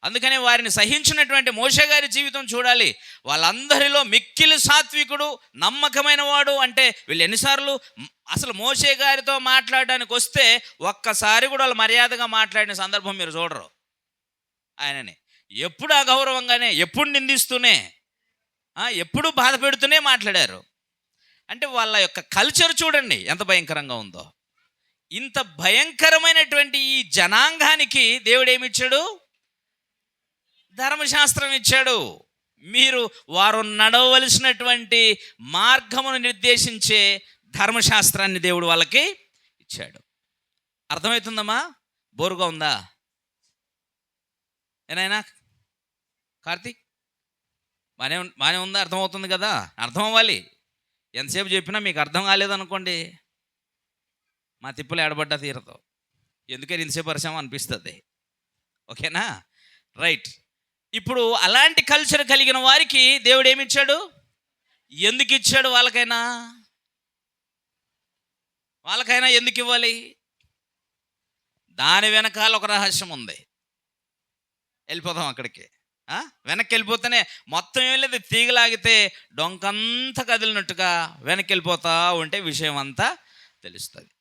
అందుకని వారిని సహించినటువంటి మోషే గారి జీవితం చూడాలి. వాళ్ళందరిలో మిక్కిలి సాత్వికుడు, నమ్మకమైన వాడు. అంటే వీళ్ళు ఎన్నిసార్లు అసలు మోషే గారితో మాట్లాడడానికి వస్తే ఒక్కసారి కూడా వాళ్ళు మర్యాదగా మాట్లాడిన సందర్భం మీరు చూడరు. ఆయనని ఎప్పుడు అగౌరవంగానే, ఎప్పుడు నిందిస్తూనే, ఎప్పుడు బాధ పెడుతూనే మాట్లాడారు. అంటే వాళ్ళ యొక్క కల్చర్ చూడండి ఎంత భయంకరంగా ఉందో. ఇంత భయంకరమైనటువంటి ఈ జనాంగానికి దేవుడు ఏమిచ్చాడు? ధర్మశాస్త్రం ఇచ్చాడు. మీరు వారు నడవలసినటువంటి మార్గమును నిర్దేశించే ధర్మశాస్త్రాన్ని దేవుడు వాళ్ళకి ఇచ్చాడు. అర్థమవుతుందమ్మా? బోరుగా ఉందా ఏనాయనా? కార్తీక్ బాగానే ఉందా? అర్థమవుతుంది కదా? అర్థం అవ్వాలి. ఎంతసేపు చెప్పినా మీకు అర్థం కాలేదనుకోండి, మా తిప్పులు ఏడబడ్డా తీరదు. ఎందుకని ఇంతసేపు పరిశ్రమ అనిపిస్తుంది. ఓకేనా? రైట్. ఇప్పుడు అలాంటి కల్చర్ కలిగిన వారికి దేవుడు ఏమిచ్చాడు? ఎందుకు ఇచ్చాడు? వాళ్ళకైనా ఎందుకు ఇవ్వాలి? దాని వెనకాల ఒక రహస్యం ఉంది. వెళ్ళిపోదాం అక్కడికి. వెనక్కి వెళ్ళిపోతేనే మొత్తం ఏం లేదు, తీగలాగితే డొంకంతా కదిలినట్టుగా వెనక్కి వెళ్ళిపోతా ఉంటే విషయం అంతా తెలుస్తుంది.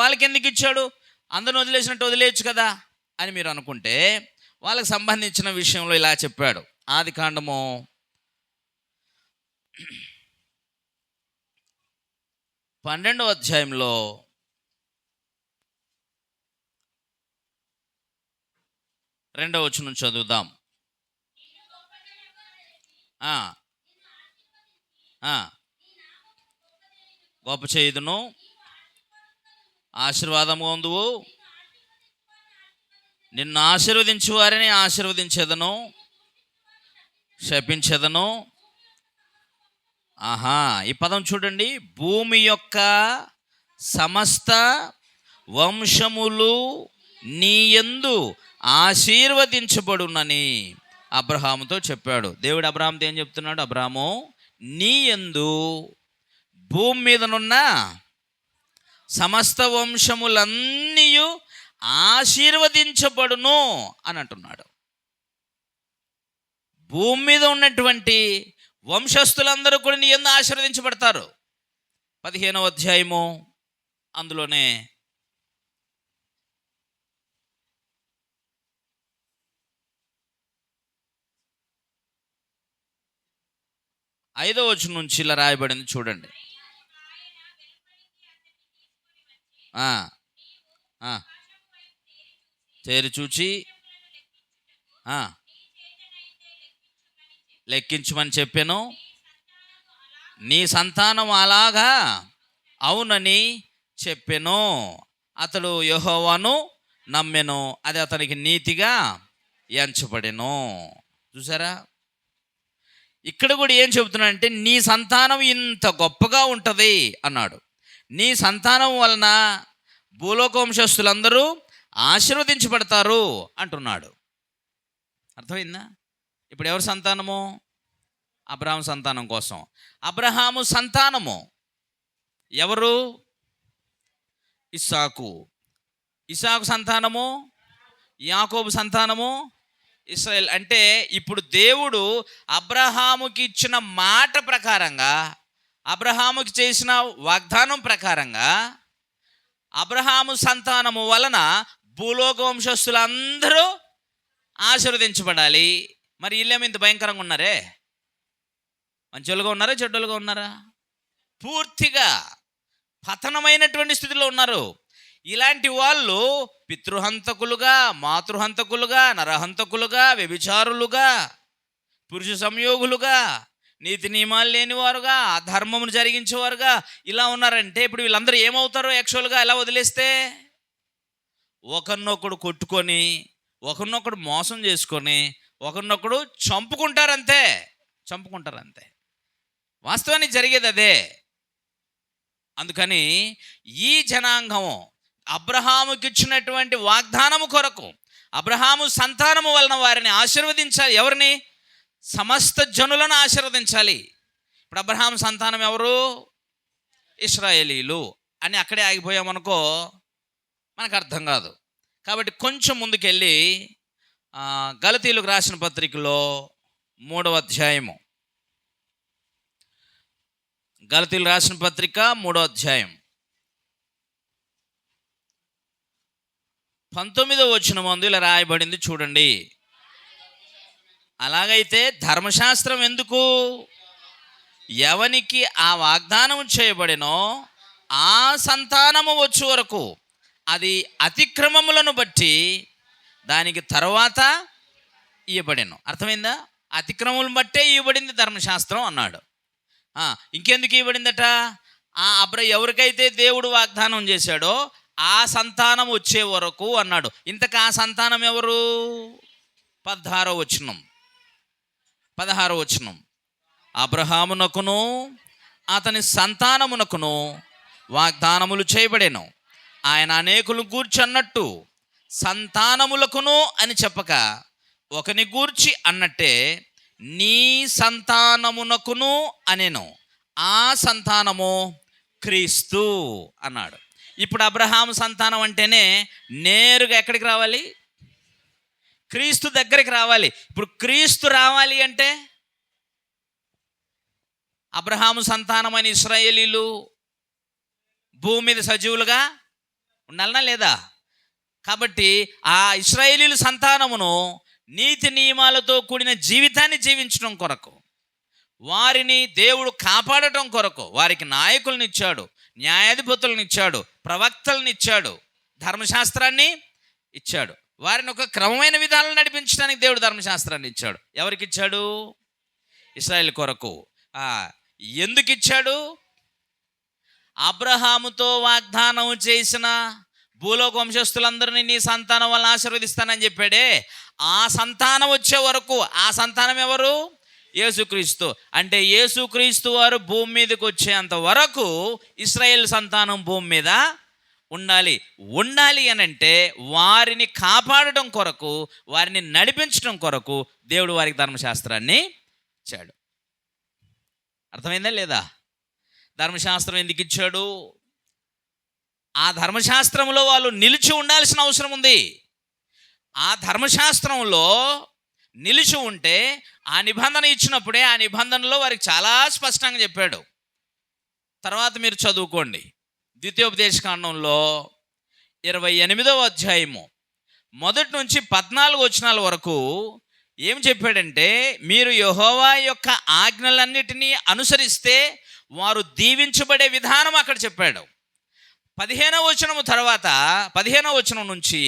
వాళ్ళకి ఎందుకు ఇచ్చాడు? అందరిని వదిలేసినట్టు వదిలేయచ్చు కదా అని మీరు అనుకుంటే, వాళ్ళకి సంబంధించిన విషయంలో ఇలా చెప్పాడు. ఆదికాండము 12వ అధ్యాయంలో 2వ వచనం చదువుదాం. గొప్ప చేయుదును, ఆశీర్వాదము పొందువు, నిన్ను ఆశీర్వదించు వారిని ఆశీర్వదించేదను, శపించెదను. ఈ పదం చూడండి. భూమి యొక్క సమస్త వంశములు నీ యందు ఆశీర్వదించబడునని అబ్రహాముతో చెప్పాడు. దేవుడు అబ్రహాముతో ఏం చెప్తున్నాడు? అబ్రహాము, నీ యందు భూమి మీదనున్న సమస్త వంశములన్నీ ఆశీర్వదించబడును అని అంటున్నాడు. భూమి మీద ఉన్నటువంటి వంశస్థులందరూ కూడా నీ యందు ఆశీర్వదించబడతారు. 15వ అధ్యాయము అందులోనే 5వ వచనం నుంచి ఇలా రాయబడింది చూడండి. తేరి చూచి లెక్కించమని చెప్పాను. నీ సంతానం అలాగా అవునని చెప్పెను. అతడు యెహోవాను నమ్మెను, అది అతనికి నీతిగా ఎంచబడెను. చూసారా? ఇక్కడ కూడా ఏం చెబుతున్నాడంటే, నీ సంతానం ఇంత గొప్పగా ఉంటుంది అన్నాడు. నీ సంతానం వలన భూలోక వంశస్థులందరూ ఆశీర్వదించబడతారు అంటున్నాడు. అర్థమైందా? ఇప్పుడు ఎవరి సంతానము? అబ్రహాము సంతానం కోసం. అబ్రహాము సంతానము ఎవరు? ఇస్సాకు. ఇస్సాకు సంతానము యాకోబు సంతానము ఇశ్రాయేల్. అంటే ఇప్పుడు దేవుడు అబ్రహాముకి ఇచ్చిన మాట ప్రకారంగా, అబ్రహాముకి చేసిన వాగ్దానం ప్రకారంగా అబ్రహాము సంతానము వలన భూలోక వంశస్థులందరూ ఆశీర్వదించబడాలి. మరి వీళ్ళేమో ఇంత భయంకరంగా ఉన్నారే? మంచోళ్ళుగా ఉన్నారా, చెడ్డోళ్ళుగా ఉన్నారా? పూర్తిగా పతనమైనటువంటి స్థితిలో ఉన్నారు. ఇలాంటి వాళ్ళు పితృహంతకులుగా, మాతృహంతకులుగా, నరహంతకులుగా, వ్యభిచారులుగా, పురుష సంయోగులుగా, నీతి నియమాలు లేనివారుగా, అధర్మమును జరిగించేవారుగా ఇలా ఉన్నారంటే ఇప్పుడు వీళ్ళందరూ ఏమవుతారో యాక్చువల్గా ఎలా వదిలేస్తే? ఒకరినొకడు కొట్టుకొని, ఒకరినొకడు మోసం చేసుకొని, ఒకరినొకడు చంపుకుంటారంతే. వాస్తవానికి జరిగేది అదే. అందుకని ఈ జనాంగం అబ్రహాముకి ఇచ్చినటువంటి వాగ్దానము కొరకు, అబ్రహాము సంతానము వలన వారిని ఆశీర్వదించాలి. ఎవరిని? సమస్త జనులను ఆశీర్వదించాలి. ఇప్పుడు అబ్రహాము సంతానం ఎవరు? ఇశ్రాయేలీలు అని అక్కడే ఆగిపోయామనుకో మనకు అర్థం కాదు. కాబట్టి కొంచెం ముందుకెళ్ళి గలతీయులకు రాసిన పత్రికలో 3వ అధ్యాయము, గలతీయులకు రాసిన పత్రిక 3వ అధ్యాయం 19వ వచనం ఇలా రాయబడింది చూడండి. అలాగైతే ధర్మశాస్త్రం ఎందుకు? ఎవనికి ఆ వాగ్దానం చేయబడినో ఆ సంతానము వచ్చు వరకు అది అతిక్రమములను బట్టి దానికి తర్వాత ఇవ్వబడెను. అర్థమైందా? అతిక్రమములను బట్టే ఇవ్వబడింది ధర్మశాస్త్రం అన్నాడు. ఇంకెందుకు ఇవ్వబడిందట? ఎవరికైతే దేవుడు వాగ్దానం చేశాడో ఆ సంతానం వచ్చే వరకు అన్నాడు. ఇంతకు ఆ సంతానం ఎవరు? 16వ వచనం అబ్రహామునకును అతని సంతానమునకును వాగ్దానములు చేయబడెను. ఆయన అనేకులు గూర్చి అన్నట్టు సంతానములకును అని చెప్పక ఒకని గూర్చి అన్నట్టే నీ సంతానమునకును అనెను. ఆ సంతానము క్రీస్తు అన్నాడు. ఇప్పుడు అబ్రహాము సంతానం అంటేనే నేరుగా ఎక్కడికి రావాలి? క్రీస్తు దగ్గరికి రావాలి. ఇప్పుడు క్రీస్తు రావాలి అంటే అబ్రహాము సంతానమైన ఇశ్రాయేలీలు భూమి మీద సజీవులుగా ఉండాలనా లేదా? కాబట్టి ఆ ఇశ్రాయేలీలు సంతానమును నీతి నియమాలతో కూడిన జీవితాన్ని జీవించడం కొరకు, వారిని దేవుడు కాపాడటం కొరకు వారికి నాయకులను ఇచ్చాడు, న్యాయాధిపతులను ఇచ్చాడు, ప్రవక్తలను ఇచ్చాడు, ధర్మశాస్త్రాన్ని ఇచ్చాడు. వారిని ఒక క్రమమైన విధానాలు నడిపించడానికి దేవుడు ధర్మశాస్త్రాన్ని ఇచ్చాడు. ఎవరికి ఇచ్చాడు? ఇశ్రాయేలు కొరకు. ఎందుకు ఇచ్చాడు? అబ్రహాముతో వాగ్దానం చేసిన భూలోక వంశస్థులందరినీ నీ సంతానం వల్ల ఆశీర్వదిస్తానని చెప్పాడే, ఆ సంతానం వచ్చే వరకు. ఆ సంతానం ఎవరు? యేసుక్రీస్తు. అంటే యేసుక్రీస్తు వారు భూమి మీదకి వచ్చేంత వరకు ఇశ్రాయేల్ సంతానం భూమి మీద ఉండాలి అని అంటే వారిని కాపాడటం కొరకు, వారిని నడిపించడం కొరకు దేవుడు వారికి ధర్మశాస్త్రాన్ని ఇచ్చాడు. అర్థమైందా లేదా? ధర్మశాస్త్రం ఎందుకు ఇచ్చాడు? ఆ ధర్మశాస్త్రంలో వాళ్ళు నిలిచి ఉండాల్సిన అవసరం ఉంది. ఆ ధర్మశాస్త్రంలో నిలిచి ఉంటే ఆ నిబంధన ఇచ్చినప్పుడే ఆ నిబంధనలో వారికి చాలా స్పష్టంగా చెప్పాడు. తర్వాత మీరు చదువుకోండి. ద్వితీయోపదేశకాండంలో 28వ అధ్యాయము 1 నుంచి 14 వచనాల వరకు ఏం చెప్పాడంటే, మీరు యెహోవా యొక్క ఆజ్ఞలన్నిటినీ అనుసరిస్తే వారు దీవించబడే విధానం అక్కడ చెప్పాడు. 15వ వచనం నుంచి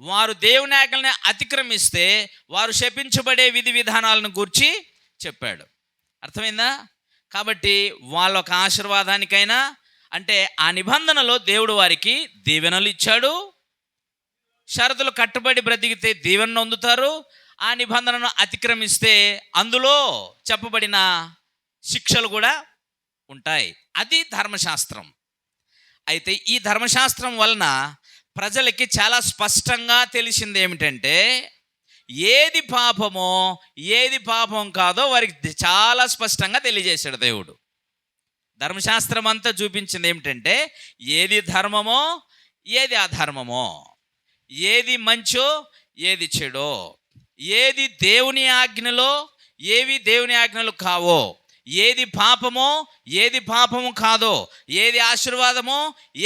వారు దేవుని ఆజ్ఞల్ని అతిక్రమిస్తే వారు శపించబడే విధి విధానాలను గూర్చి చెప్పాడు. అర్థమైందా? కాబట్టి వాళ్ళ ఒక ఆశీర్వాదానికైనా అంటే ఆ నిబంధనలో దేవుడు వారికి దీవెనలు ఇచ్చాడు. షరతులు కట్టుబడి బ్రతికితే దీవెనను పొందుతారు. ఆ నిబంధనను అతిక్రమిస్తే అందులో చెప్పబడిన శిక్షలు కూడా ఉంటాయి. అది ధర్మశాస్త్రం. అయితే ఈ ధర్మశాస్త్రం వలన ప్రజలకి చాలా స్పష్టంగా తెలిసింది ఏమిటంటే, ఏది పాపమో ఏది పాపం కాదో వారికి చాలా స్పష్టంగా తెలియజేశాడు దేవుడు. ధర్మశాస్త్రం అంతా చూపించింది ఏమిటంటే, ఏది ధర్మమో ఏది అధర్మమో, ఏది మంచో ఏది చెడో, ఏది దేవుని ఆజ్ఞలో ఏవి దేవుని ఆజ్ఞలు కావో, ఏది పాపమో ఏది పాపము కాదో, ఏది ఆశీర్వాదమో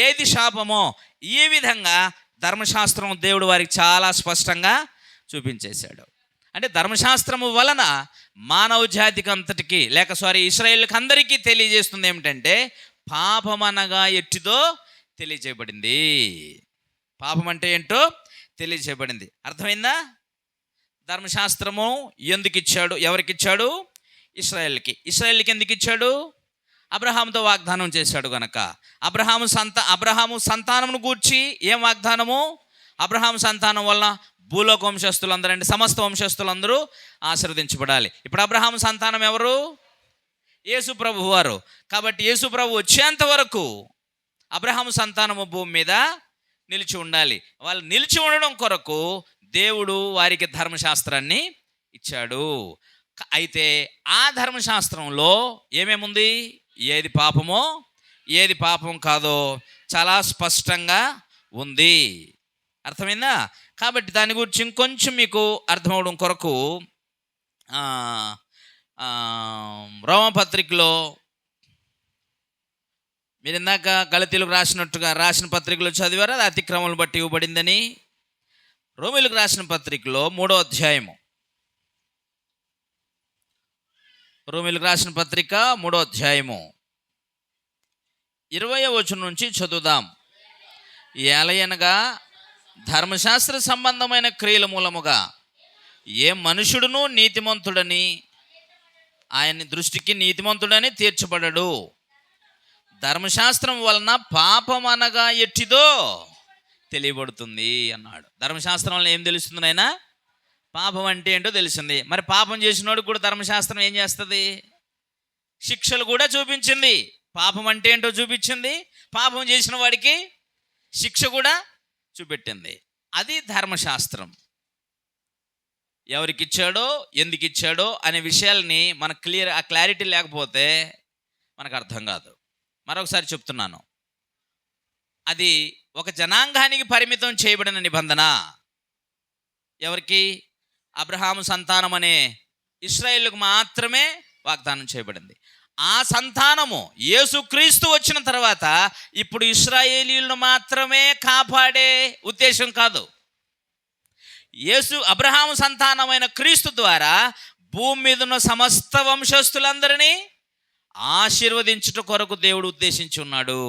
ఏది శాపమో, ఈ విధంగా ధర్మశాస్త్రం దేవుడు వారికి చాలా స్పష్టంగా చూపించేశాడు. అంటే ధర్మశాస్త్రము వలన మానవ జాతికి అంతటికి ఇశ్రాయేలుకి అందరికీ తెలియజేస్తుంది ఏమిటంటే పాపం అనగా ఎట్టిదో తెలియజేయబడింది. పాపం అంటే ఏంటో తెలియజేయబడింది. అర్థమైందా? ధర్మశాస్త్రము ఎందుకు ఇచ్చాడు? ఎవరికి ఇచ్చాడు? ఇశ్రాయేలుకి ఎందుకు ఇచ్చాడు? అబ్రహాముతో వాగ్దానం చేశాడు గనక. అబ్రహాము సంతానమును గూర్చి ఏం వాగ్దానము? అబ్రహాము సంతానం వలన భూలోక వంశస్థులందరూ సమస్త వంశస్థులందరూ ఆశీర్వదించబడాలి. ఇప్పుడు అబ్రహాము సంతానం ఎవరు? యేసు ప్రభు వారు. కాబట్టి యేసు ప్రభు వచ్చేంత వరకు అబ్రహాము సంతానము భూమి మీద నిలిచి ఉండాలి. వాళ్ళు నిలిచి ఉండడం కొరకు దేవుడు వారికి ధర్మశాస్త్రాన్ని ఇచ్చాడు. అయితే ఆ ధర్మశాస్త్రంలో ఏమేముంది? ఏది పాపమో ఏది పాపం కాదో చాలా స్పష్టంగా ఉంది. అర్థమైందా? కాబట్టి దాని గురించి ఇంకొంచెం మీకు అర్థమవడం కొరకు రోమపత్రికలో మీరు ఇందాక గలతీలకు రాసిన పత్రికలో చదివారా? అది అతిక్రమం బట్టి ఇవ్వబడిందని. రోమీలకు రాసిన పత్రికలో 3వ అధ్యాయము, రోమీలకు రాసిన పత్రిక 3వ అధ్యాయము 20వ వచనం నుంచి చదువుదాం. ఏలయనగా ధర్మశాస్త్ర సంబంధమైన క్రియల మూలముగా ఏ మనుషుడును నీతిమంతుడని ఆయన దృష్టికి నీతిమంతుడని తీర్చబడడు. ధర్మశాస్త్రం వలన పాపం అనగా ఎట్టిదో తెలియబడుతుంది అన్నాడు. ధర్మశాస్త్రం వలన ఏం తెలుస్తుంది నాయనా? పాపం అంటే ఏంటో తెలిసింది. మరి పాపం చేసినోడు కూడా ధర్మశాస్త్రం ఏం చేస్తుంది? శిక్షలు కూడా చూపించింది. పాపం అంటే ఏంటో చూపించింది, పాపం చేసిన వాడికి శిక్ష కూడా చూపెట్టింది. అది ధర్మశాస్త్రం. ఎవరికి ఇచ్చాడో ఎందుకు ఇచ్చాడో అనే విషయాల్ని మనకు క్లారిటీ లేకపోతే మనకు అర్థం కాదు. మరొకసారి చెప్తున్నాను, అది ఒక జనాంగానికి పరిమితం చేయబడిన నిబంధన. ఎవరికి? అబ్రహాము సంతానం అనే ఇశ్రాయేలుకు మాత్రమే వాగ్దానం చేయబడింది. ఆ సంతానము యేసుక్రీస్తు వచ్చిన తర్వాత ఇప్పుడు ఇశ్రాయేలీయులను మాత్రమే కాపాడే ఉద్దేశం కాదు. అబ్రహాము సంతానమైన క్రీస్తు ద్వారా భూమి మీద ఉన్న సమస్త వంశస్థులందరినీ ఆశీర్వదించుట కొరకు దేవుడు ఉద్దేశించి ఉన్నాడు.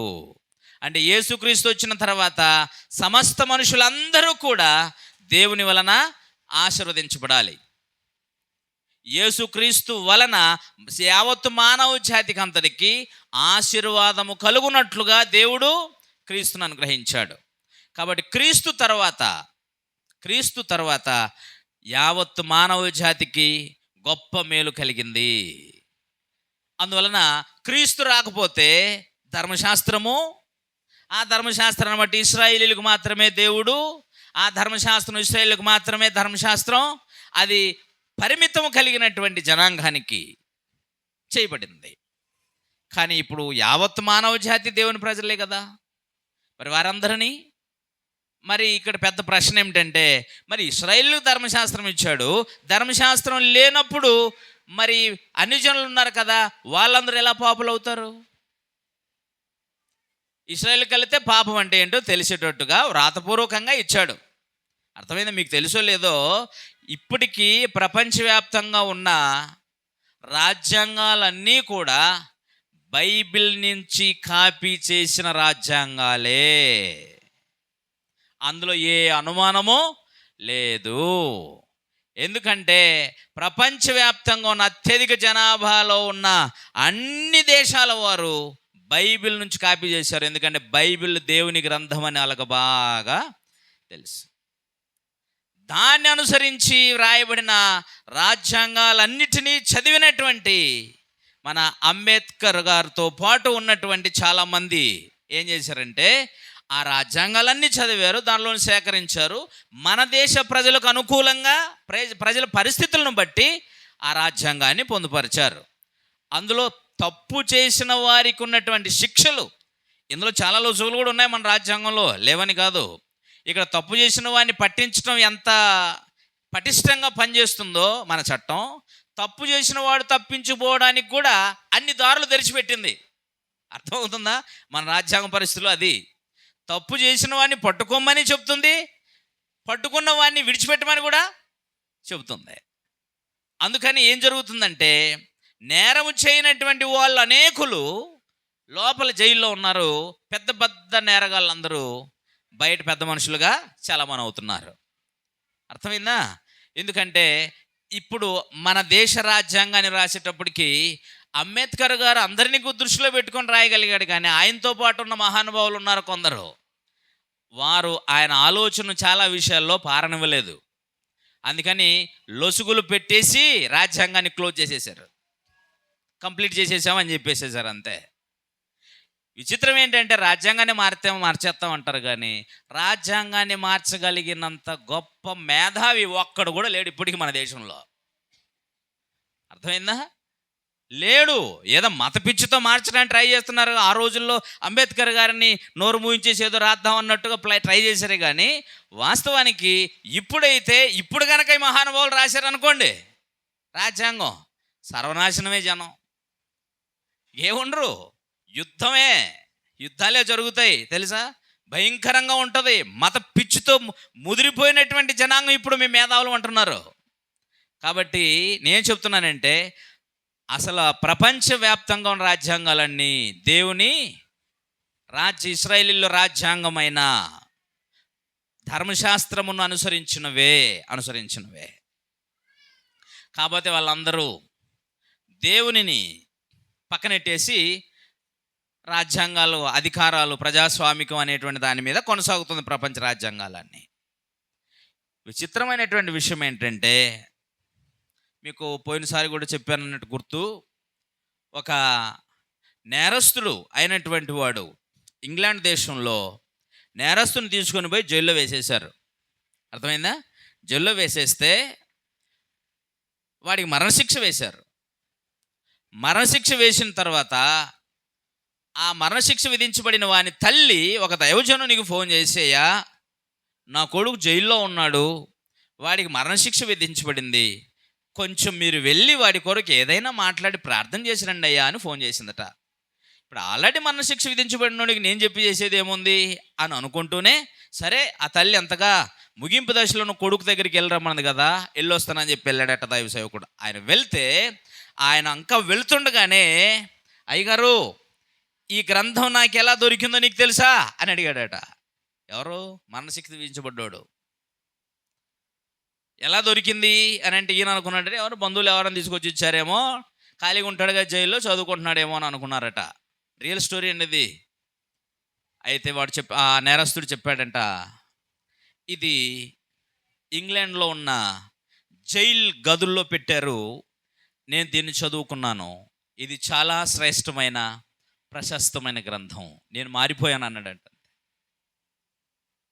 అంటే యేసుక్రీస్తు వచ్చిన తర్వాత సమస్త మనుషులందరూ కూడా దేవుని వలన ఆశీర్వదించబడాలి. యేసుక్రీస్తు వలన యావత్తు మానవ జాతికి అంతటికి ఆశీర్వాదము కలుగునట్లుగా దేవుడు క్రీస్తును అనుగ్రహించాడు. కాబట్టి క్రీస్తు తర్వాత యావత్తు మానవ జాతికి గొప్ప మేలు కలిగింది. అందువలన క్రీస్తు రాకపోతే ఆ ధర్మశాస్త్రాన్ని బట్టి ఇశ్రాయేలీయులకు మాత్రమే దేవుడు, ఆ ధర్మశాస్త్రం ఇశ్రాయేలుకు మాత్రమే ధర్మశాస్త్రం, అది పరిమితం కలిగినటువంటి జనాంగానికి చేయబడింది. కానీ ఇప్పుడు యావత్ మానవ జాతి దేవుని ప్రజలే కదా. మరి వారందరినీ మరి ఇక్కడ పెద్ద ప్రశ్న ఏమిటంటే, మరి ఇశ్రాయేలుకు ధర్మశాస్త్రం ఇచ్చాడు, ధర్మశాస్త్రం లేనప్పుడు మరి అన్ని జనులు ఉన్నారు కదా, వాళ్ళందరూ ఎలా పాపులు అవుతారు? ఇశ్రాయేలుకి వెళితే పాపం అంటే ఏంటో తెలిసేటట్టుగా వ్రాతపూర్వకంగా ఇచ్చాడు. అర్థమైందా? మీకు తెలుసో లేదో, ఇప్పటికీ ప్రపంచవ్యాప్తంగా ఉన్న రాజ్యాంగాలన్నీ కూడా బైబిల్ నుంచి కాపీ చేసిన రాజ్యాంగాలే. అందులో ఏ అనుమానము లేదు. ఎందుకంటే ప్రపంచవ్యాప్తంగా ఉన్న అత్యధిక జనాభాలో ఉన్న అన్ని దేశాల వారు బైబిల్ నుంచి కాపీ చేశారు. ఎందుకంటే బైబిల్ దేవుని గ్రంథం అని వాళ్ళకు బాగా తెలుసు. దాన్ని అనుసరించి వ్రాయబడిన రాజ్యాంగాలన్నిటినీ చదివినటువంటి మన అంబేద్కర్ గారితో పాటు ఉన్నటువంటి చాలామంది ఏం చేశారంటే ఆ రాజ్యాంగాలన్నీ చదివారు, దానిలోని సేకరించారు. మన దేశ ప్రజలకు అనుకూలంగా ప్రజల పరిస్థితులను బట్టి ఆ రాజ్యాంగాన్ని పొందుపరిచారు. అందులో తప్పు చేసిన వారికి ఉన్నటువంటి శిక్షలు, ఇందులో చాలా రుజువులు కూడా ఉన్నాయి మన రాజ్యాంగంలో, లేవని కాదు. ఇక్కడ తప్పు చేసిన వారిని పట్టించడం ఎంత పటిష్టంగా పనిచేస్తుందో మన చట్టం, తప్పు చేసిన వాడు తప్పించుకోవడానికి కూడా అన్ని దారులు తెరిచిపెట్టింది. అర్థమవుతుందా? మన రాజ్యాంగ పరిస్థితుల్లో అది తప్పు చేసిన వాడిని పట్టుకోమని చెప్తుంది, పట్టుకున్న వాడిని విడిచిపెట్టమని కూడా చెబుతుంది. అందుకని ఏం జరుగుతుందంటే నేరము చేయనటువంటి వాళ్ళు అనేకులు లోపల జైల్లో ఉన్నారు. పెద్ద పెద్ద నేరగాళ్ళందరూ బయట పెద్ద మనుషులుగా చలామణి అవుతున్నారు. అర్థమైందా? ఎందుకంటే ఇప్పుడు మన దేశ రాజ్యాంగాన్ని రాసేటప్పటికి అంబేద్కర్ గారు అందరినీ దృష్టిలో పెట్టుకొని రాయగలిగాడు, కానీ ఆయనతో పాటు ఉన్న మహానుభావులు ఉన్నారు కొందరు, వారు ఆయన ఆలోచన చాలా విషయాల్లో పారనివ్వలేదు. అందుకని లొసుగులు పెట్టేసి రాజ్యాంగాన్ని క్లోజ్ చేసేసారు, కంప్లీట్ చేసేసామని చెప్పేసేసారు అంతే. విచిత్రం ఏంటంటే రాజ్యాంగాన్ని మార్చేస్తాం అంటారు, కానీ రాజ్యాంగాన్ని మార్చగలిగినంత గొప్ప మేధావి ఒక్కడు కూడా లేడు ఇప్పటికీ మన దేశంలో. అర్థమైందా? లేడు. ఏదో మత పిచ్చితో మార్చడానికి ట్రై చేస్తున్నారు. ఆ రోజుల్లో అంబేద్కర్ గారిని నోరు మూయించేసి ఏదో రాద్దాం అన్నట్టుగా ట్రై చేశారు, కానీ వాస్తవానికి ఇప్పుడు కనుక ఈ మహానుభావులు రాశారనుకోండి రాజ్యాంగం, సర్వనాశనమే. జనం ఏముండరు, యుద్ధాలే జరుగుతాయి తెలుసా, భయంకరంగా ఉంటుంది. మత పిచ్చితో ముదిరిపోయినటువంటి జనాంగం ఇప్పుడు మీ మేధావులు అంటున్నారు. కాబట్టి నేను చెప్తున్నానంటే అసలు ప్రపంచవ్యాప్తంగా ఉన్న రాజ్యాంగాలన్నీ దేవుని ఇశ్రాయేలీయుల రాజ్యాంగమైన ధర్మశాస్త్రమును అనుసరించినవే. కాబట్టి వాళ్ళందరూ దేవునిని పక్కనెట్టేసి రాజ్యాంగాలు, అధికారాలు, ప్రజాస్వామికం అనేటువంటి దాని మీద కొనసాగుతుంది ప్రపంచ రాజ్యాంగాలన్నీ. విచిత్రమైనటువంటి విషయం ఏంటంటే, మీకు పోయినసారి కూడా చెప్పాను అన్నట్టు గుర్తు, ఒక నేరస్తుడు అయినటువంటి వాడు ఇంగ్లాండ్ దేశంలో నేరస్తుని తీసుకొని పోయి జైల్లో వేసేశారు. అర్థమైందా? జైల్లో వేసేస్తే వాడికి మరణశిక్ష వేశారు. మరణశిక్ష వేసిన తర్వాత ఆ మరణశిక్ష విధించబడిన వాని తల్లి ఒక దైవజనునికి ఫోన్ చేసేయ్యా, నా కొడుకు జైల్లో ఉన్నాడు, వాడికి మరణశిక్ష విధించబడింది, కొంచెం మీరు వెళ్ళి వాడి కొరకు ఏదైనా మాట్లాడి ప్రార్థన చేసి రండి అయ్యా అని ఫోన్ చేసిందట. ఇప్పుడు ఆల్రెడీ మరణశిక్ష విధించబడినోడికి నేను చెప్పి చేసేది ఏముంది అని అనుకుంటూనే, సరే ఆ తల్లి అంతగా ముగింపు దశలో కొడుకు దగ్గరికి వెళ్ళరమ్మన్నది కదా, వెళ్ళొస్తానని చెప్పి వెళ్ళాడట దైవ సేవకుడు. ఆయన వెళ్తే ఆయన ఇంకా వెళ్తుండగానే, అయ్యగారు ఈ గ్రంథం నాకు ఎలా దొరికిందో నీకు తెలుసా అని అడిగాడట. ఎవరు? మరణశిక్ష విధించబడ్డాడు. ఎలా దొరికింది అని అంటే ఈయన అనుకున్నాడు, ఎవరు బంధువులు ఎవరైనా తీసుకొచ్చి ఇచ్చారేమో, ఖాళీగా ఉంటాడుగా జైల్లో చదువుకుంటున్నాడేమో అని అనుకున్నారట. రియల్ స్టోరీ అండి ఇది. అయితే వాడు ఆ నేరస్తుడు చెప్పాడంట, ఇది ఇంగ్లాండ్లో ఉన్న జైల్ గదుల్లో పెట్టారు, నేను దీన్ని చదువుకున్నాను, ఇది చాలా శ్రేష్టమైన ప్రశస్తమైన గ్రంథం, నేను మారిపోయాను అన్నాడంట.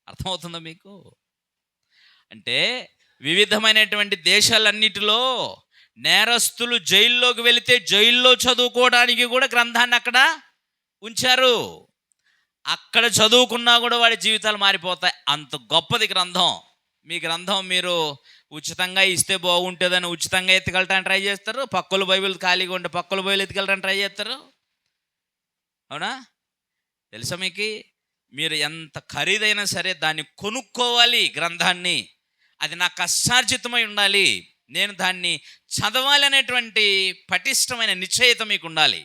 అర్థమవుతుందా మీకు? అంటే వివిధమైనటువంటి దేశాలన్నిటిలో నేరస్తులు జైల్లోకి వెళితే జైల్లో చదువుకోవడానికి కూడా గ్రంథాన్ని అక్కడ ఉంచారు. అక్కడ చదువుకున్నా కూడా వాడి జీవితాలు మారిపోతాయి. అంత గొప్పది గ్రంథం. మీ గ్రంథం మీరు ఉచితంగా ఇస్తే బాగుంటుందని ఉచితంగా ఎత్తుకెళ్ళడానికి ట్రై చేస్తారు. పక్కల బైబిల్ ఖాళీగా ఉంటే పక్కల బైబిల్ ఎత్తుకెళ్ళడానికి ట్రై చేస్తారు. అవునా? తెలుసా మీకు? మీరు ఎంత ఖరీదైనా సరే దాన్ని కొనుక్కోవాలి గ్రంథాన్ని. అది నా కష్టార్జితమై ఉండాలి, నేను దాన్ని చదవాలి అనేటువంటి పటిష్టమైన నిశ్చయిత మీకు ఉండాలి.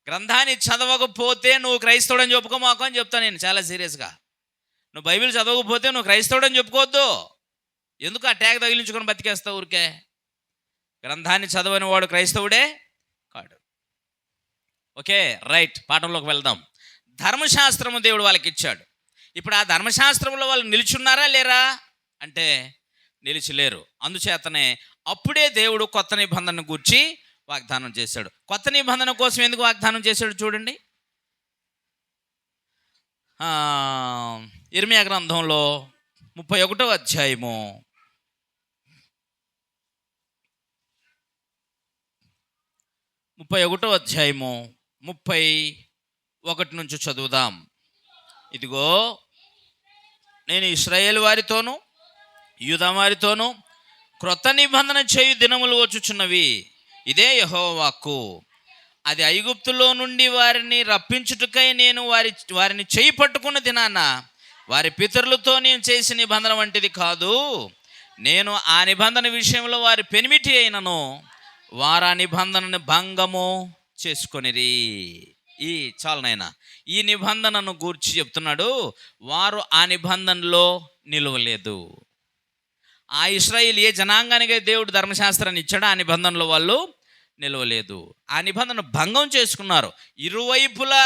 గ్రంథాన్ని చదవకపోతే నువ్వు క్రైస్తవుడని చెప్పుకోమాకు అని చెప్తాను నేను చాలా సీరియస్గా. నువ్వు బైబిల్ చదవకపోతే నువ్వు క్రైస్తవుడని చెప్పుకోవద్దు. ఎందుకు ఆ ట్యాగ్ తగిలించుకొని బతికేస్తావు ఊరికే? గ్రంథాన్ని చదవని వాడు క్రైస్తవుడే కాడు. Okay, right. పాఠంలోకి వెళ్దాం. ధర్మశాస్త్రము దేవుడు వాళ్ళకి ఇచ్చాడు. ఇప్పుడు ఆ ధర్మశాస్త్రంలో వాళ్ళు నిలుచున్నారా లేరా అంటే నిలిచిలేరు. అందుచేతనే అప్పుడే దేవుడు కొత్త నిబంధన గూర్చి వాగ్దానం చేశాడు. కొత్త నిబంధన కోసం ఎందుకు వాగ్దానం చేశాడు చూడండి. ఇర్మియా గ్రంథంలో 31వ అధ్యాయము 31 నుంచి చదువుదాం. ఇదిగో నేను ఇశ్రాయేలు వారితోనూ యూదా వారితోనూ క్రొత్త నిబంధన చేయు దినములు వచ్చుచున్నవి, ఇదే యెహోవా వాక్కు. అది ఐగుప్తులో నుండి వారిని రప్పించుటకై నేను వారిని చేయి పట్టుకున్న దినాన వారి పితరులతో నేను చేసిన నిబంధన వంటిది కాదు. నేను ఆ నిబంధన విషయంలో వారి పెనిమిటి అయినను వారు ఆ నిబంధనని భంగము చేసుకొనిరి. చాలు నాయనా, ఈ నిబంధనను గూర్చి చెప్తున్నాడు. వారు ఆ నిబంధనలో నిలవలేదు. ఆ ఇశ్రాయేలు ఏ జనాంగానికి దేవుడు ధర్మశాస్త్రాన్ని ఇచ్చాడో ఆ నిబంధనలో వాళ్ళు నిలవలేదు. ఆ నిబంధన భంగం చేసుకున్నారు. ఇరువైపులా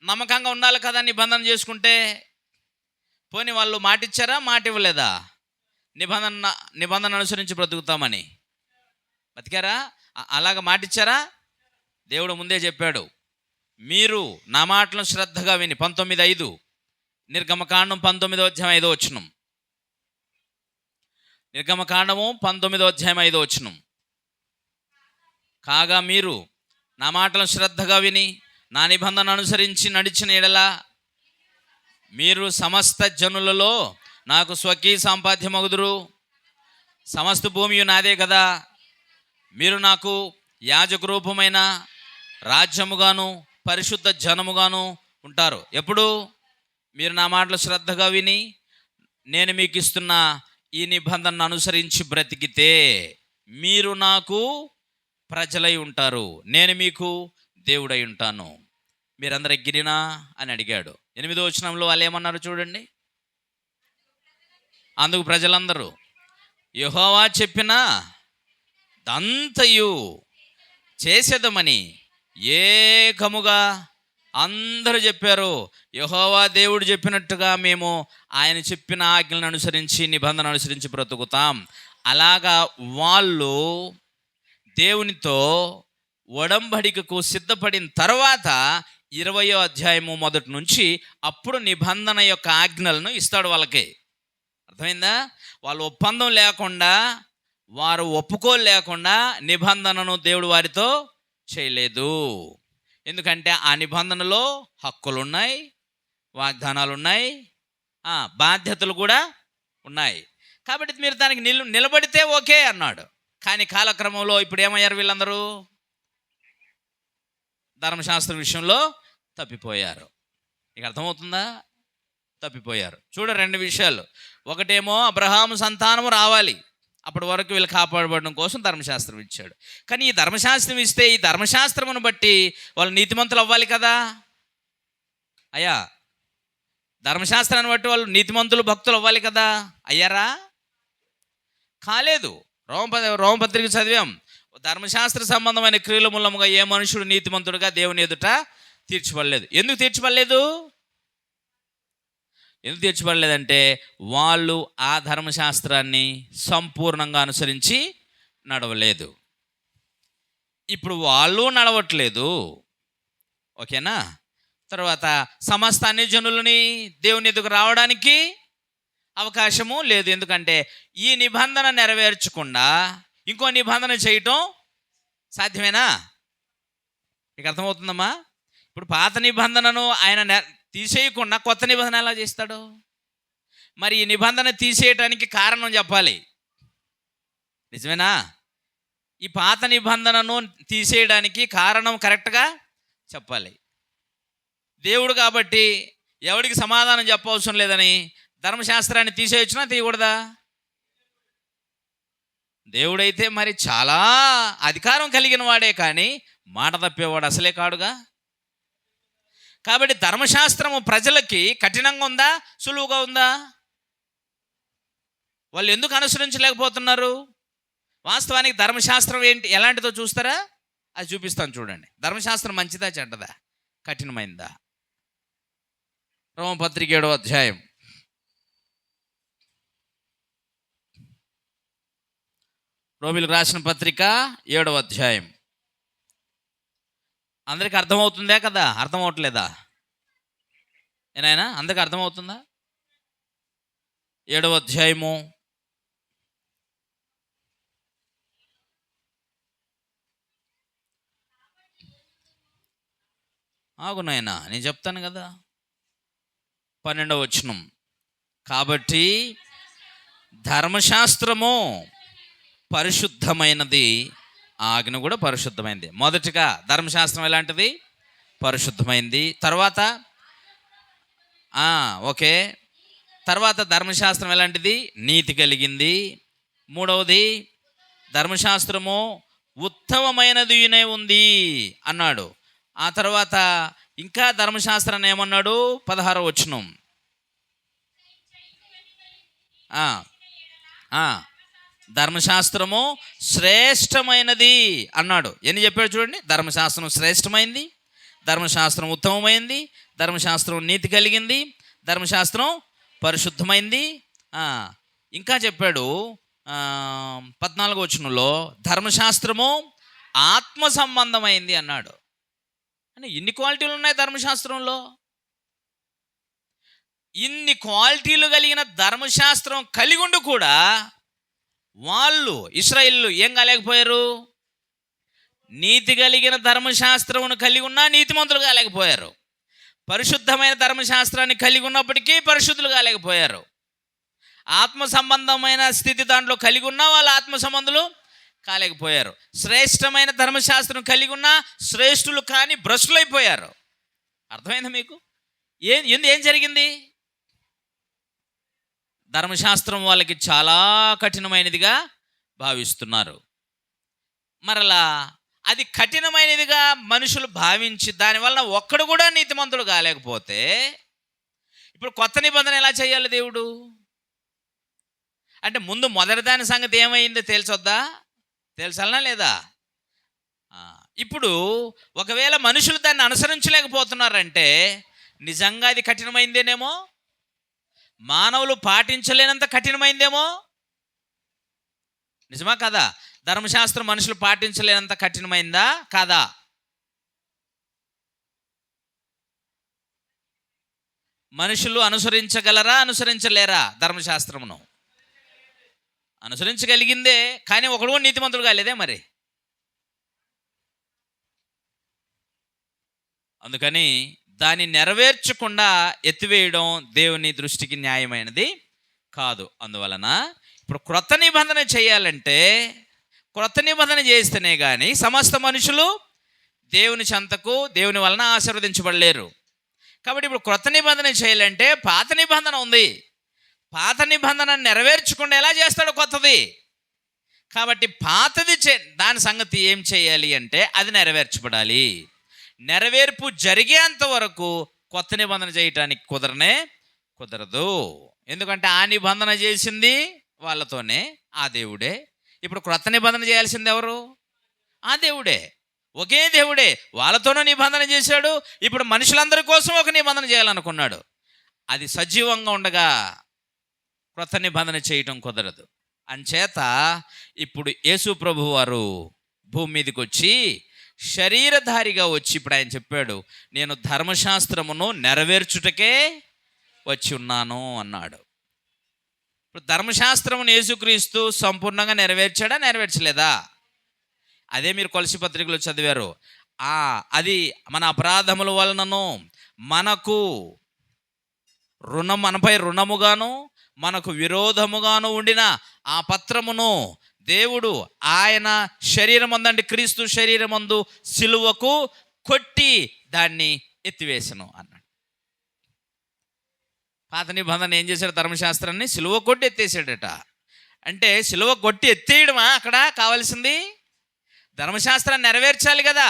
నమ్మకంగా ఉండాలి కదా నిబంధన చేసుకుంటే. పోనీ వాళ్ళు మాట ఇచ్చారా, మాట ఇవ్వలేదా? నిబంధన అనుసరించి బ్రతుకుతామని బతికారా? అలాగ మాట ఇచ్చారా? దేవుడు ముందే చెప్పాడు, మీరు నా మాటలను శ్రద్ధగా విని. 19:5 నిర్గమకాండం 19:5 నిర్గమకాండము 19:5 కాగా మీరు నా మాటలను శ్రద్ధగా విని నా నిబంధన అనుసరించి నడిచిన ఎడల మీరు సమస్త జనులలో నాకు స్వకీయ సంపాద్యమగుదురు. సమస్త భూమి నాదే కదా. మీరు నాకు యాజక రూపమైన రాజ్యముగాను పరిశుద్ధ జనముగాను ఉంటారు. ఎప్పుడు? మీరు నా మాటలు శ్రద్ధగా విని నేను మీకు ఇస్తున్న ఈ నిబంధనను అనుసరించి బ్రతికితే మీరు నాకు ప్రజలై ఉంటారు, నేను మీకు దేవుడై ఉంటాను. మీరందరూ ఎగ్గిరినా అని అడిగాడు. 8వ వచనంలో వాళ్ళు ఏమన్నారు చూడండి. అందుకు ప్రజలందరూ యెహోవా చెప్పిన దంతయు చేసేదమని ఏకముగా అందరూ చెప్పారు. యెహోవా దేవుడు చెప్పినట్టుగా మేము ఆయన చెప్పిన ఆజ్ఞలను అనుసరించి నిబంధన అనుసరించి బ్రతుకుతాం. అలాగా వాళ్ళు దేవునితో ఒడంబడికకు సిద్ధపడిన తర్వాత 20వ అధ్యాయము మొదటి నుంచి అప్పుడు నిబంధన యొక్క ఆజ్ఞలను ఇస్తాడు వాళ్ళకి. అర్థమైందా? వాళ్ళు ఒప్పందం లేకుండా, వారు ఒప్పుకోలేకుండా నిబంధనను దేవుడు వారితో చేయలేదు. ఎందుకంటే ఆ నిబంధనలో హక్కులు ఉన్నాయి, వాగ్దానాలు ఉన్నాయి, బాధ్యతలు కూడా ఉన్నాయి. కాబట్టి మీరు దానికి నిలబడితే ఓకే అన్నాడు. కానీ కాలక్రమంలో ఇప్పుడు ఏమయ్యారు? వీళ్ళందరూ ధర్మశాస్త్ర విషయంలో తప్పిపోయారు. నీకు అర్థమవుతుందా? తప్పిపోయారు. చూడ 2 విషయాలు. ఒకటేమో అబ్రహాము సంతానము రావాలి, అప్పటి వరకు వీళ్ళు కాపాడబడడం కోసం ధర్మశాస్త్రం ఇచ్చాడు. కానీ ఈ ధర్మశాస్త్రం ఇస్తే ఈ ధర్మశాస్త్రమును బట్టి వాళ్ళు నీతిమంతులు అవ్వాలి కదా. అయ్యా, ధర్మశాస్త్రాన్ని బట్టి వాళ్ళు నీతిమంతులు భక్తులు అవ్వాలి కదా. అయ్యారా? కాలేదు. రోమపత్రిక చదివాం. ధర్మశాస్త్ర సంబంధమైన క్రియల మూలముగా ఏ మనుషుడు నీతిమంతుడుగా దేవుని ఎదుట తీర్చబడలేదు. ఎందుకు తీర్చబడలేదు? ఎందుకు తీర్చబడలేదంటే వాళ్ళు ఆ ధర్మశాస్త్రాన్ని సంపూర్ణంగా అనుసరించి నడవలేదు. ఇప్పుడు వాళ్ళు నడవట్లేదు, ఓకేనా? తర్వాత సమస్త అన్ని జనులని దేవుని ఎదుగు రావడానికి అవకాశము లేదు. ఎందుకంటే ఈ నిబంధన నెరవేర్చకుండా ఇంకో నిబంధన చేయటం సాధ్యమేనా? మీకు అర్థమవుతుందమ్మా? ఇప్పుడు పాత నిబంధనను ఆయన తీసేయకుండా కొత్త నిబంధన ఎలా చేస్తాడు? మరి ఈ నిబంధన తీసేయటానికి కారణం చెప్పాలి. నిజమేనా? ఈ పాత నిబంధనను తీసేయడానికి కారణం కరెక్ట్గా చెప్పాలి. దేవుడు కాబట్టి ఎవడికి సమాధానం చెప్పవసరం లేదని ధర్మశాస్త్రాన్ని తీసేయచ్చునా, తీయకూడదా? దేవుడైతే మరి చాలా అధికారం కలిగిన వాడే, కానీ మాట తప్పేవాడు అసలే కాడుగా. కాబట్టి ధర్మశాస్త్రము ప్రజలకి కఠినంగా ఉందా, సులువుగా ఉందా? వాళ్ళు ఎందుకు అనుసరించలేకపోతున్నారు? వాస్తవానికి ధర్మశాస్త్రం ఎలాంటిదో చూస్తారా? అది చూపిస్తాను చూడండి. ధర్మశాస్త్రం మంచిదా చెడ్డదా, కఠినమైందా? రోమపత్రిక 7వ అధ్యాయం. రోమిలకు రాసిన పత్రిక 7వ అధ్యాయం. అందరికి అర్థమవుతుందే కదా? అర్థం అవట్లేదా ఏనాయనా? అందరికి అర్థమవుతుందా? 7వ అధ్యాయము ఆగునాయనా, నేను చెప్తాను కదా. 12వ వచనం. కాబట్టి ధర్మశాస్త్రము పరిశుద్ధమైనది, ఆజ్ఞ కూడా పరిశుద్ధమైనది. మొదటిగా ధర్మశాస్త్రం ఎలాంటిది? పరిశుద్ధమైంది. తర్వాత ఓకే, తర్వాత ధర్మశాస్త్రం ఎలాంటిది? నీతి కలిగింది. మూడవది ధర్మశాస్త్రము ఉత్తమమైనదినే ఉంది అన్నాడు. ఆ తర్వాత ఇంకా ధర్మశాస్త్రాన్ని ఏమన్నాడు? 16వ వచనం. ధర్మశాస్త్రము శ్రేష్టమైనది అన్నాడు. ఎన్ని చెప్పాడు చూడండి. ధర్మశాస్త్రం శ్రేష్టమైంది, ధర్మశాస్త్రం ఉత్తమమైంది, ధర్మశాస్త్రం నీతి కలిగింది, ధర్మశాస్త్రం పరిశుద్ధమైంది. ఇంకా చెప్పాడు 14వ వచనంలో ధర్మశాస్త్రము ఆత్మ సంబంధమైంది అన్నాడు. అని ఇన్ని క్వాలిటీలు ఉన్నాయి ధర్మశాస్త్రంలో. ఇన్ని క్వాలిటీలు కలిగిన ధర్మశాస్త్రం కలిగి ఉండి కూడా వాళ్ళు ఇశ్రాయేలు ఏం కాలేకపోయారు? నీతి కలిగిన ధర్మశాస్త్రమును కలిగి ఉన్నా నీతిమంతులు కాలేకపోయారు. పరిశుద్ధమైన ధర్మశాస్త్రాన్ని కలిగి ఉన్నప్పటికీ పరిశుద్ధులు కాలేకపోయారు. ఆత్మ సంబంధమైన స్థితి దాంట్లో కలిగి ఉన్నా వాళ్ళు ఆత్మ సంబంధులు కాలేకపోయారు. శ్రేష్టమైన ధర్మశాస్త్రం కలిగి ఉన్నా శ్రేష్ఠులు కానీ భ్రష్టులైపోయారు. అర్థమైందా మీకు? ఏం జరిగింది? ధర్మశాస్త్రం వాళ్ళకి చాలా కఠినమైనదిగా భావిస్తున్నారు. మరలా అది కఠినమైనదిగా మనుషులు భావించి దానివల్ల ఒక్కడు కూడా నీతిమంతుడు కాలేకపోతే ఇప్పుడు కొత్త నిబంధన ఎలా చేయాలి దేవుడు? అంటే ముందు మొదటి దాని సంగతి ఏమైందో తెలుసా లేదా? ఇప్పుడు ఒకవేళ మనుషులు దాన్ని అనుసరించలేకపోతున్నారంటే నిజంగా అది కఠినమైందేనేమో, మానవులు పాటించలేనంత కఠినమైందేమో. నిజమా కదా? ధర్మశాస్త్రం మనుషులు పాటించలేనంత కఠినమైందా కాదా? మనుషులు అనుసరించగలరా అనుసరించలేరా? ధర్మశాస్త్రమును అనుసరించగలిగిందే, కానీ ఒకడు కూడా నీతిమంతుడు కాలేదే మరి. అందుకని దాన్ని నెరవేర్చకుండా ఎత్తివేయడం దేవుని దృష్టికి న్యాయమైనది కాదు. అందువలన ఇప్పుడు క్రొత్త నిబంధన చేయాలంటే క్రొత్త నిబంధన చేస్తేనే కానీ సమస్త మనుషులు దేవుని చెంతకు దేవుని వలన ఆశీర్వదించబడలేరు. కాబట్టి ఇప్పుడు క్రొత్త నిబంధన చేయాలంటే పాత నిబంధన ఉంది. పాత నిబంధన నెరవేర్చకుండా ఎలా చేస్తాడు కొత్తది? కాబట్టి పాతది దాని సంగతి ఏం చేయాలి అంటే అది నెరవేర్చబడాలి. నెరవేర్పు జరిగేంత వరకు కొత్త నిబంధన చేయటానికి కుదరదు. ఎందుకంటే ఆ నిబంధన చేసింది వాళ్ళతోనే ఆ దేవుడే. ఇప్పుడు క్రొత్త నిబంధన చేయాల్సింది ఎవరు? ఆ దేవుడే. ఒకే దేవుడే వాళ్ళతోనూ నిబంధన చేశాడు. ఇప్పుడు మనుషులందరి కోసం ఒక నిబంధన చేయాలనుకున్నాడు. అది సజీవంగా ఉండగా క్రొత్త నిబంధన చేయటం కుదరదు. అంచేత ఇప్పుడు యేసు ప్రభువు వారు భూమి మీదకి వచ్చి శరీరధారిగా వచ్చి ఇప్పుడు ఆయన చెప్పాడు, నేను ధర్మశాస్త్రమును నెరవేర్చుటకే వచ్చి ఉన్నాను అన్నాడు. ఇప్పుడు ధర్మశాస్త్రమును యేసుక్రీస్తు సంపూర్ణంగా నెరవేర్చాడా నెరవేర్చలేదా? అదే మీరు కొలసి పత్రికలో చదివారు. అది మన అపరాధముల వలనను మనపై రుణముగాను మనకు విరోధముగాను ఉండిన ఆ పత్రమును దేవుడు ఆయన శరీరమందండి క్రీస్తు శరీరమందు సిలువకు కొట్టి దాన్ని ఎత్తివేసను అన్నాడు. పాత నిబంధన ఏం చేశాడు? ధర్మశాస్త్రాన్ని సిలువ కొట్టి ఎత్తేసాడట. అంటే సిలువ కొట్టి ఎత్తేయడమా అక్కడ కావాల్సింది? ధర్మశాస్త్రాన్ని నెరవేర్చాలి కదా.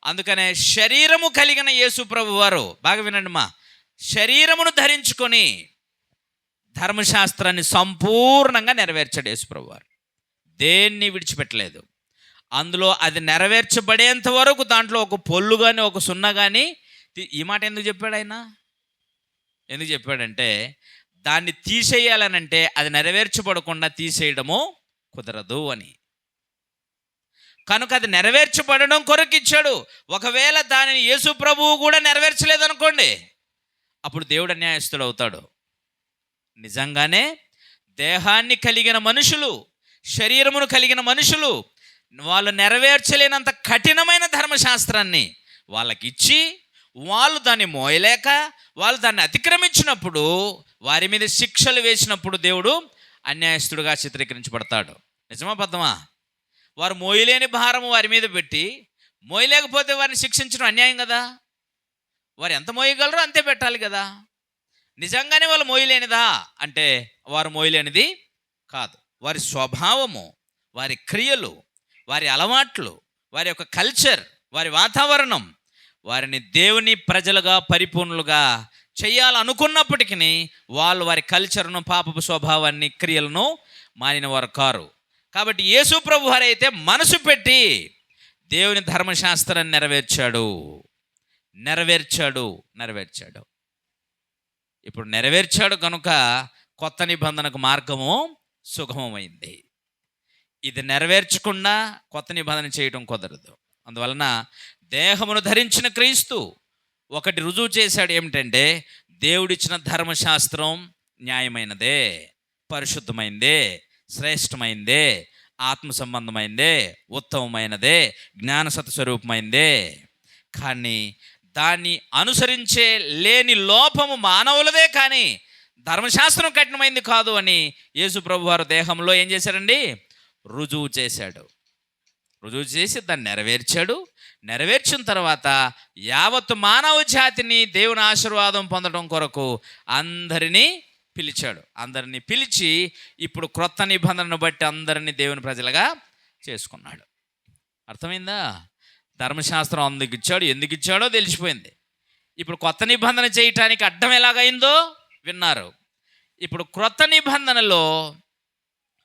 అందుకనే శరీరము కలిగిన యేసు ప్రభు వారు, బాగా వినండి మా, శరీరమును ధరించుకొని ధర్మశాస్త్రాన్ని సంపూర్ణంగా నెరవేర్చాడు యేసు ప్రభు వారు. దేన్ని విడిచిపెట్టలేదు. అందులో అది నెరవేర్చబడేంత వరకు దాంట్లో ఒక పొల్లు కానీ ఒక సున్నా కానీ. ఈ మాట ఎందుకు చెప్పాడు ఆయన? ఎందుకు చెప్పాడంటే దాన్ని తీసేయాలనంటే అది నెరవేర్చబడకుండా తీసేయడము కుదరదు అని. కనుక అది నెరవేర్చబడడం కొరకు ఇచ్చాడు. ఒకవేళ దానిని యేసు ప్రభువు కూడా నెరవేర్చలేదనుకోండి, అప్పుడు దేవుడు అన్యాయస్తుడు అవుతాడు. నిజంగానే దేహాన్ని కలిగిన మనుషులు, శరీరమును కలిగిన మనుషులు వాళ్ళు నెరవేర్చలేనంత కఠినమైన ధర్మశాస్త్రాన్ని వాళ్ళకి ఇచ్చి వాళ్ళు దాన్ని మోయలేక వాళ్ళు దాన్ని అతిక్రమించినప్పుడు, వారి మీద శిక్షలు వేసినప్పుడు దేవుడు అన్యాయస్తుడుగా చిత్రీకరించబడతాడు. నిజమా బద్దమా? వారు మోయలేని భారము వారి మీద పెట్టి మోయలేకపోతే వారిని శిక్షించడం అన్యాయం కదా. వారు ఎంత మోయగలరో అంతే పెట్టాలి కదా. నిజంగానే వాళ్ళు మోయలేనిదా అంటే వారు మోయలేనిది కాదు. వారి స్వభావము, వారి క్రియలు, వారి అలవాట్లు, వారి యొక్క కల్చర్, వారి వాతావరణం వారిని దేవుని ప్రజలుగా పరిపూర్ణులుగా చేయాలనుకున్నప్పటికీ వాళ్ళు వారి కల్చర్ను, పాపపు స్వభావాన్ని, క్రియలను మానిన వారు కారు. కాబట్టి యేసు ప్రభు వారు అయితే మనసు పెట్టి దేవుని ధర్మశాస్త్రాన్ని నెరవేర్చాడు. ఇప్పుడు నెరవేర్చాడు కనుక కొత్త నిబంధనకు మార్గము సుగమమైంది. ఇది నెరవేర్చకుండా కొత్త నిబంధన చేయడం కుదరదు. అందువలన దేహమును ధరించిన క్రీస్తు ఒకటి రుజువు చేశాడు. ఏమిటంటే దేవుడిచ్చిన ధర్మశాస్త్రం న్యాయమైనదే, పరిశుద్ధమైందే, శ్రేష్టమైందే, ఆత్మ సంబంధమైందే, ఉత్తమమైనదే, జ్ఞానసత స్వరూపమైందే. కానీ దాన్ని అనుసరించే లేని లోపము మానవులదే, కానీ ధర్మశాస్త్రం కఠినమైంది కాదు అని యేసు ప్రభు వారు దేహంలో ఏం చేశారండి? రుజువు చేసి దాన్ని నెరవేర్చిన తర్వాత యావత్తు మానవ జాతిని దేవుని ఆశీర్వాదం పొందడం కొరకు అందరినీ పిలిచి ఇప్పుడు క్రొత్త నిబంధనను బట్టి అందరినీ దేవుని ప్రజలుగా చేసుకున్నాడు. అర్థమైందా? ధర్మశాస్త్రం ఎందుకు ఇచ్చాడో తెలిసిపోయింది. ఇప్పుడు కొత్త నిబంధన చేయటానికి అడ్డం ఎలాగైందో విన్నారు. ఇప్పుడు క్రొత్త నిబంధనలో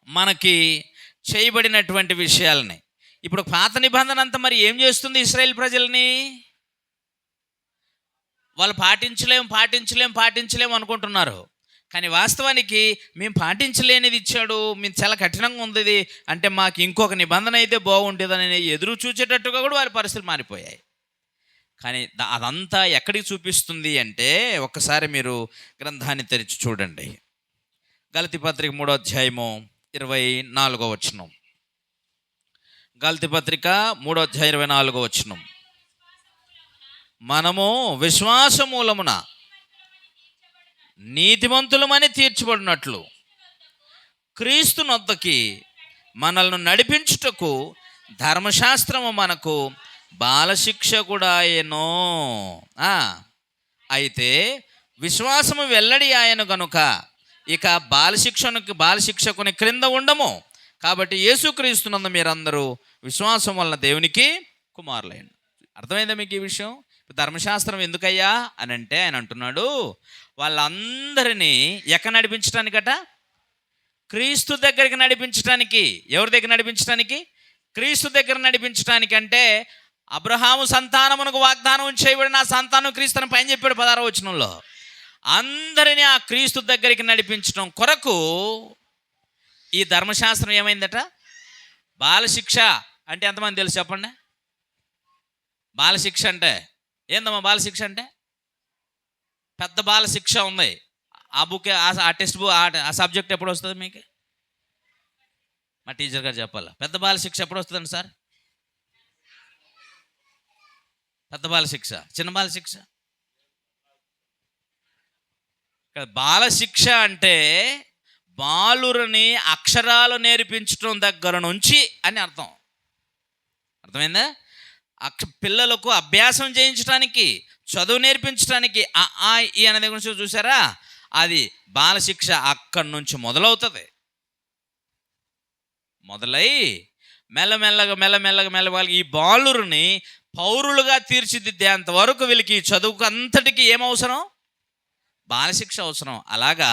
మనకి చేయబడినటువంటి విషయాలని, ఇప్పుడు పాత నిబంధన అంతా మరి ఏం చేస్తుంది? ఇశ్రాయేల్ ప్రజల్ని వాళ్ళు పాటించలేం అనుకుంటున్నారు. కానీ వాస్తవానికి మేము పాటించలేనిది ఇచ్చాడు, మేము చాలా కఠినంగా ఉంది అంటే మాకు ఇంకొక నిబంధన అయితే బాగుంటుందని ఎదురు చూచేటట్టుగా కూడా వాళ్ళ పరిస్థితులు మారిపోయాయి. కానీ అదంతా ఎక్కడికి చూపిస్తుంది అంటే ఒక్కసారి మీరు గ్రంథాన్ని తెరిచి చూడండి. గలతీ పత్రిక 3వ అధ్యాయము 24వ వచనం. గలతీ పత్రిక 3వ అధ్యాయం 24వ వచనం. మనము విశ్వాస మూలమున నీతిమంతులమని తీర్చబడినట్లు క్రీస్తు నొద్దకి మనల్ని నడిపించుటకు ధర్మశాస్త్రము మనకు బాలశిక్ష కూడా ఏనో. అయితే విశ్వాసము వెల్లడి ఆయన గనుక ఇక బాలశిక్షకుని క్రింద ఉండము. కాబట్టి యేసుక్రీస్తునందు మీరందరూ విశ్వాసం వలన దేవునికి కుమారులైన. అర్థమైందా మీకు ఈ విషయం? ధర్మశాస్త్రం ఎందుకయ్యా అని అంటే ఆయన అంటున్నాడు, వాళ్ళందరినీ ఎక్కడ నడిపించడానికట? క్రీస్తు దగ్గరికి నడిపించడానికి. ఎవరి దగ్గర నడిపించడానికి? క్రీస్తు దగ్గర నడిపించడానికి. అంటే అబ్రహాము సంతానమునకు వాగ్దానం చేయబడిన ఆ సంతానం క్రీస్తుని పైన చెప్పాడు 16వ వచనంలో. అందరినీ ఆ క్రీస్తు దగ్గరికి నడిపించడం కొరకు ఈ ధర్మశాస్త్రం ఏమైందట? బాలశిక్ష అంటే ఎంతమంది తెలుసు చెప్పండి? బాలశిక్ష అంటే ఏందమ్మా? బాలశిక్ష అంటే పెద్ద బాలశిక్ష ఉంది. ఆ బుక్, ఆ టెక్స్ట్ బుక్, ఆ సబ్జెక్ట్ ఎప్పుడు వస్తుంది మీకు? మా టీచర్ గారు చెప్పాలి. పెద్ద బాలశిక్ష ఎప్పుడు వస్తుందండి సార్? పెద్ద బాలశిక్ష, చిన్న బాలశిక్ష. బాలశిక్ష అంటే బాలురని అక్షరాలు నేర్పించడం దగ్గర నుంచి అని అర్థం. అర్థమైందా? పిల్లలకు అభ్యాసం చేయించడానికి, చదువు నేర్పించడానికి ఈ అనేది గురించి చూసారా? అది బాలశిక్ష అక్కడి నుంచి మొదలవుతుంది. మొదలై మెల్లమెల్లగా ఈ బాలురుని పౌరులుగా తీర్చిదిద్దేంత వరకు వీళ్ళకి చదువుకు అంతటికి ఏమవసరం? బాలశిక్ష అవసరం. అలాగా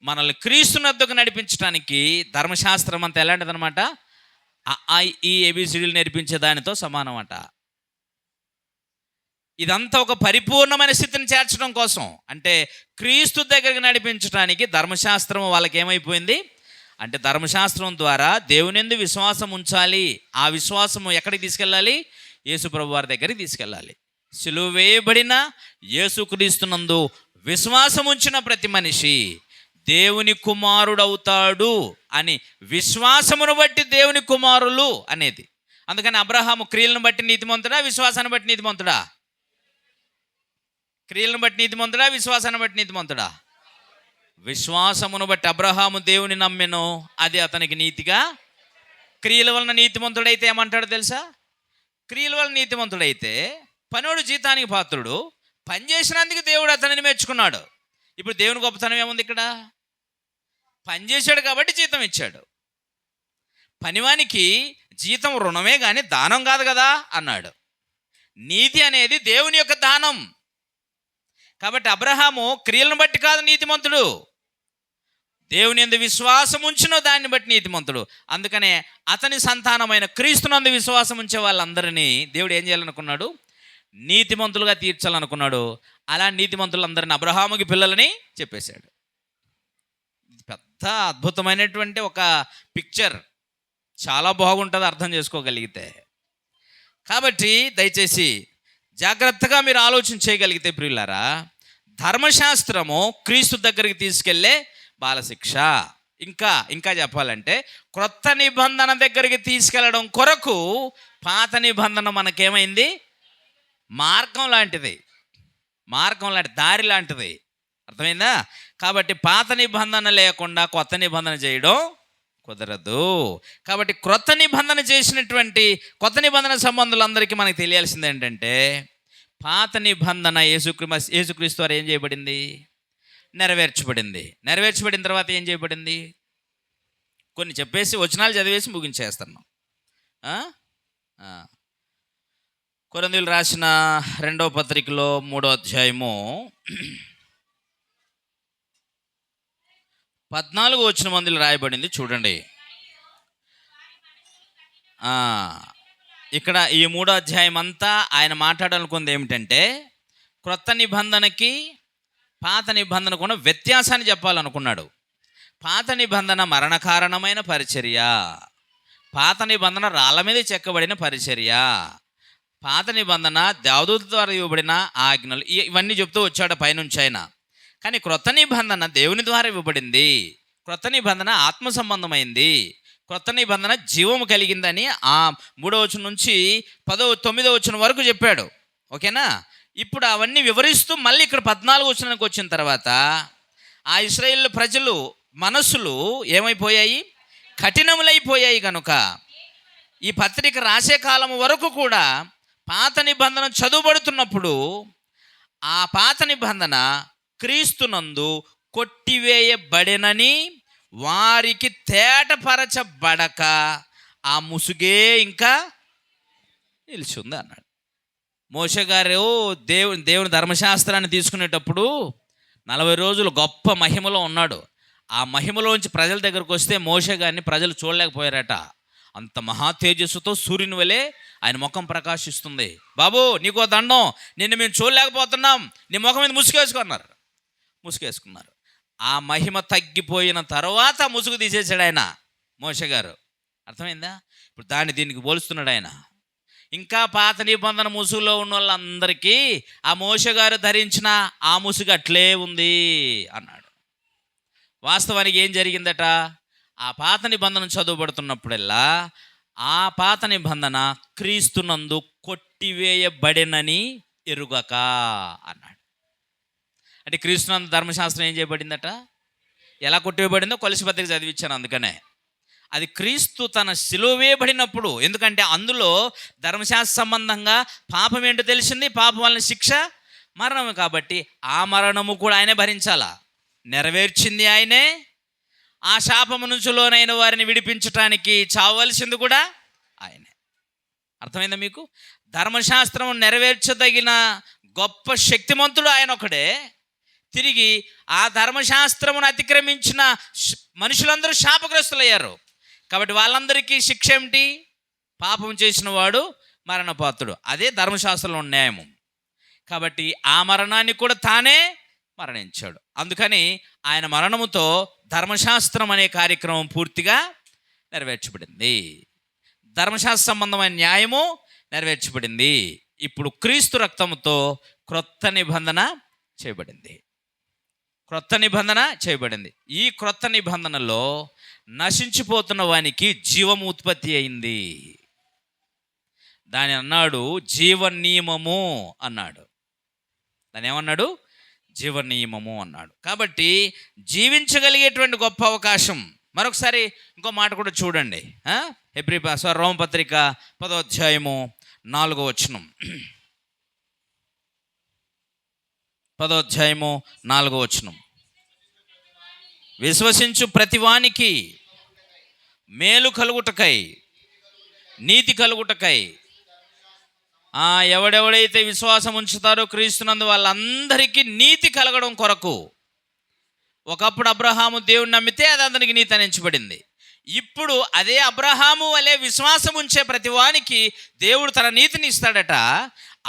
మనల్ని క్రీస్తునొద్దకు నడిపించడానికి ధర్మశాస్త్రం అంతా ఎలాంటిదనమాట? ఈ ఏబిసిడీలు నేర్పించే దానితో సమానం అట. ఇదంతా ఒక పరిపూర్ణమైన స్థితిని చేర్చడం కోసం, అంటే క్రీస్తు దగ్గరికి నడిపించడానికి ధర్మశాస్త్రం వాళ్ళకి ఏమైపోయింది అంటే, ధర్మశాస్త్రం ద్వారా దేవునియందు విశ్వాసం ఉంచాలి. ఆ విశ్వాసము ఎక్కడికి తీసుకెళ్ళాలి? యేసు ప్రభు వారి దగ్గరికి తీసుకెళ్ళాలి. సిలువ వేయబడిన యేసుక్రీస్తునందు విశ్వాసం ఉంచిన ప్రతి మనిషి దేవుని కుమారుడవుతాడు అని, విశ్వాసమును బట్టి దేవుని కుమారులు అనేది. అందుకని అబ్రహాము క్రియలను బట్టి నీతిమంతుడా, విశ్వాసాన్ని బట్టి నీతిమంతుడా? క్రియలను బట్టి నీతిమంతుడా, విశ్వాసాన్ని బట్టి నీతిమంతుడా? విశ్వాసమును బట్టి అబ్రహాము దేవుని నమ్మెను, అది అతనికి నీతిగా. క్రియల వలన నీతిమంతుడైతే ఏమంటాడు తెలుసా? క్రియల వలన నీతిమంతుడైతే పనోడు జీతానికి పాత్రుడు, పని చేసినందుకు దేవుడు అతనిని మెచ్చుకున్నాడు. ఇప్పుడు దేవుని గొప్పతనం ఏముంది ఇక్కడ? పని చేశాడు కాబట్టి జీతం ఇచ్చాడు. పనివానికి జీతం రుణమే కానీ దానం కాదు కదా అన్నాడు. నీతి అనేది దేవుని యొక్క దానం. కాబట్టి అబ్రహాము క్రియలను బట్టి కాదు నీతిమంతుడు, దేవుని యందు విశ్వాసం ఉంచిన దాన్ని బట్టి నీతిమంతుడు. అందుకనే అతని సంతానమైన క్రీస్తునందు విశ్వాసం ఉంచే వాళ్ళందరినీ దేవుడు ఏం చేయాలనుకున్నాడు? నీతిమంతులుగా తీర్చాలనుకున్నాడు. అలా నీతిమంతులందరినీ అబ్రహాముకి పిల్లలని చెప్పేశాడు. పెద్ద అద్భుతమైనటువంటి ఒక పిక్చర్, చాలా బాగుంటుంది అర్థం చేసుకోగలిగితే. కాబట్టి దయచేసి జాగ్రత్తగా మీరు ఆలోచన చేయగలిగితే ప్రియులారా, ధర్మశాస్త్రము క్రీస్తు దగ్గరికి తీసుకెళ్లే బాలశిక్ష. ఇంకా చెప్పాలంటే క్రొత్త నిబంధన దగ్గరికి తీసుకెళ్ళడం కొరకు పాత నిబంధన మనకేమైంది? మార్గం లాంటిది, దారి లాంటిది. అర్థమైందా? కాబట్టి పాత నిబంధన లేకుండా కొత్త నిబంధన చేయడం కుదరదు. కాబట్టి క్రొత్త నిబంధన సంబంధులందరికీ మనకు తెలియాల్సింది ఏంటంటే, పాత నిబంధన యేసుక్రీస్తు వారు ఏం చేయబడింది? నెరవేర్చబడిన తర్వాత ఏం చేయబడింది? కొన్ని చెప్పేసి వచనాలు చదివేసి ముగించేస్తున్నాం. కొరింథీయులు రాసిన 2వ పత్రికలో 3వ అధ్యాయము 14వ వచనం రాయబడింది, చూడండి. ఇక్కడ ఈ 3వ అధ్యాయం అంతా ఆయన మాట్లాడాలనుకుంది ఏమిటంటే, క్రొత్త నిబంధనకి పాత నిబంధన కూడా వ్యత్యాసాన్ని చెప్పాలనుకున్నాడు. పాత నిబంధన మరణకారణమైన పరిచర్య, పాత నిబంధన రాళ్ళ మీద చెక్కబడిన పరిచర్య, పాత నిబంధన దేవదూత ద్వారా ఇవ్వబడిన ఆజ్ఞలు, ఇవన్నీ చెప్తూ వచ్చాడు పైనుంచి ఆయన. కానీ క్రొత్త నిబంధన దేవుని ద్వారా ఇవ్వబడింది, క్రొత్త నిబంధన ఆత్మ సంబంధమైంది, క్రొత్త నిబంధన జీవము కలిగిందని ఆ 3వ వచనం నుంచి 9వ వచనం వరకు చెప్పాడు. ఓకేనా? ఇప్పుడు అవన్నీ వివరిస్తూ మళ్ళీ ఇక్కడ 14వ వచనానికి వచ్చిన తర్వాత ఆ ఇశ్రాయేలు ప్రజలు మనస్సులు ఏమైపోయాయి? కఠినములైపోయాయి. కనుక ఈ పత్రిక రాసే కాలం వరకు కూడా పాత నిబంధన చదువుబడుతున్నప్పుడు ఆ పాత నిబంధన క్రీస్తునందు కొట్టివేయబడినని వారికి తేటపరచబడక ఆ ముసుగే ఇంకా నిలిచింది అన్నాడు. మోషే గారు దేవుని ధర్మశాస్త్రాన్ని తీసుకునేటప్పుడు 40 రోజులు గొప్ప మహిమలో ఉన్నాడు. ఆ మహిమలోంచి ప్రజల దగ్గరకు వస్తే మోషే గారిని ప్రజలు చూడలేకపోయారట. అంత మహా తేజస్సుతో సూర్యుని వలె ఆయన ముఖం ప్రకాశిస్తుంది. బాబు నీకో దండం, నిన్ను మేము చూడలేకపోతున్నాం, నీ ముఖం మీద ముసుగేసుకున్నారు. ఆ మహిమ తగ్గిపోయిన తర్వాత ముసుగు తీసేసాడు ఆయన, మోషే గారు. అర్థమైందా? ఇప్పుడు దీనికి పోలుస్తున్నాడు ఆయన. ఇంకా పాత నిబంధన ముసుగులో ఉన్న వాళ్ళందరికీ ఆ మోషే గారు ధరించిన ఆ ముసుగు అట్లే ఉంది అన్నాడు. వాస్తవానికి ఏం జరిగిందట? ఆ పాత నిబంధన చదువుబడుతున్నప్పుడల్లా ఆ పాత నిబంధన క్రీస్తునందు కొట్టివేయబడినని ఎరుగక అన్నాడు. అంటే క్రీస్తునందు ధర్మశాస్త్రం ఏం చేయబడిందట? ఎలా కొట్టివేయబడిందో కొలసి పత్రిక చదివించాను. అందుకనే అది క్రీస్తు తన సిలువ వేయబడినప్పుడు, ఎందుకంటే అందులో ధర్మశాస్త్ర సంబంధంగా పాపం ఏంటో తెలిసింది, పాపం వలన శిక్ష మరణము. కాబట్టి ఆ మరణము కూడా ఆయనే భరించాలా, నెరవేర్చింది ఆయనే. ఆ శాపము నుంచి లోనైన వారిని విడిపించటానికి చావవలసింది కూడా ఆయనే. అర్థమైందా మీకు? ధర్మశాస్త్రం నెరవేర్చదగిన గొప్ప శక్తిమంతుడు ఆయన ఒకడే. తిరిగి ఆ ధర్మశాస్త్రమును అతిక్రమించిన మనుషులందరూ శాపగ్రస్తులయ్యారు. కాబట్టి వాళ్ళందరికీ శిక్ష ఏమిటి? పాపం చేసిన వాడు మరణపాత్రుడు. అదే ధర్మశాస్త్రంలో న్యాయము. కాబట్టి ఆ మరణాన్ని కూడా తానే మరణించాడు. అందుకని ఆయన మరణముతో ధర్మశాస్త్రం అనే కార్యక్రమం పూర్తిగా నెరవేర్చబడింది. ధర్మశాస్త్ర సంబంధమైన న్యాయము నెరవేర్చబడింది. ఇప్పుడు క్రీస్తు రక్తముతో క్రొత్త నిబంధన చేయబడింది. ఈ క్రొత్త నిబంధనలో నశించిపోతున్న వానికి జీవము ఉత్పత్తి అయింది. దాని అన్నాడు జీవ నియమము అన్నాడు. దాని ఏమన్నాడు? జీవ నియమము అన్నాడు. కాబట్టి జీవించగలిగేటువంటి గొప్ప అవకాశం. మరొకసారి ఇంకో మాట కూడా చూడండి. రోమపత్రిక 10వ అధ్యాయము 4వ వచనం. 10వ అధ్యాయము 4వ వచనం. విశ్వసించు ప్రతివానికి మేలు కలుగుటకై, నీతి కలుగుటకై. ఎవడెవడైతే విశ్వాసం ఉంచుతారో క్రీస్తునందు వాళ్ళందరికీ నీతి కలగడం కొరకు. ఒకప్పుడు అబ్రహాము దేవుని నమ్మితే అది అతనికి నీతి అని ఎంచబడింది. ఇప్పుడు అదే అబ్రహాము వలె విశ్వాసం ఉంచే ప్రతివానికి దేవుడు తన నీతిని ఇస్తాడట.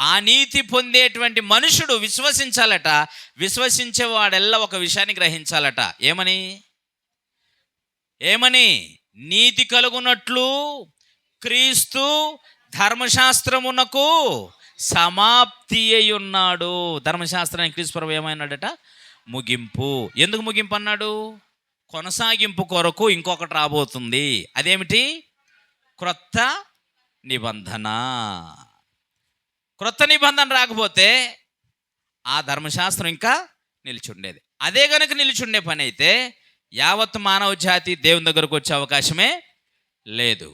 ఆ నీతి పొందేటువంటి మనుషుడు విశ్వసించాలట. విశ్వసించేవాడెల్లా ఒక విషయాన్ని గ్రహించాలట. ఏమని? నీతి కలుగునట్లు క్రీస్తు ధర్మశాస్త్రమునకు సమాప్తి అయి ఉన్నాడు. ధర్మశాస్త్రానికి క్రీస్తు ప్రభువు ఏమైనాడట? ముగింపు. ఎందుకు ముగింపు అన్నాడు? కొనసాగింపు కొరకు ఇంకొకటి రాబోతుంది. అదేమిటి? క్రొత్త నిబంధన. క్రొత్త నిబంధన రాకపోతే ఆ ధర్మశాస్త్రం ఇంకా నిలిచుండేది. అదే కనుక నిలిచుండే పని అయితే యావత్ మానవ జాతి దేవుని దగ్గరకు వచ్చే అవకాశమే లేదు.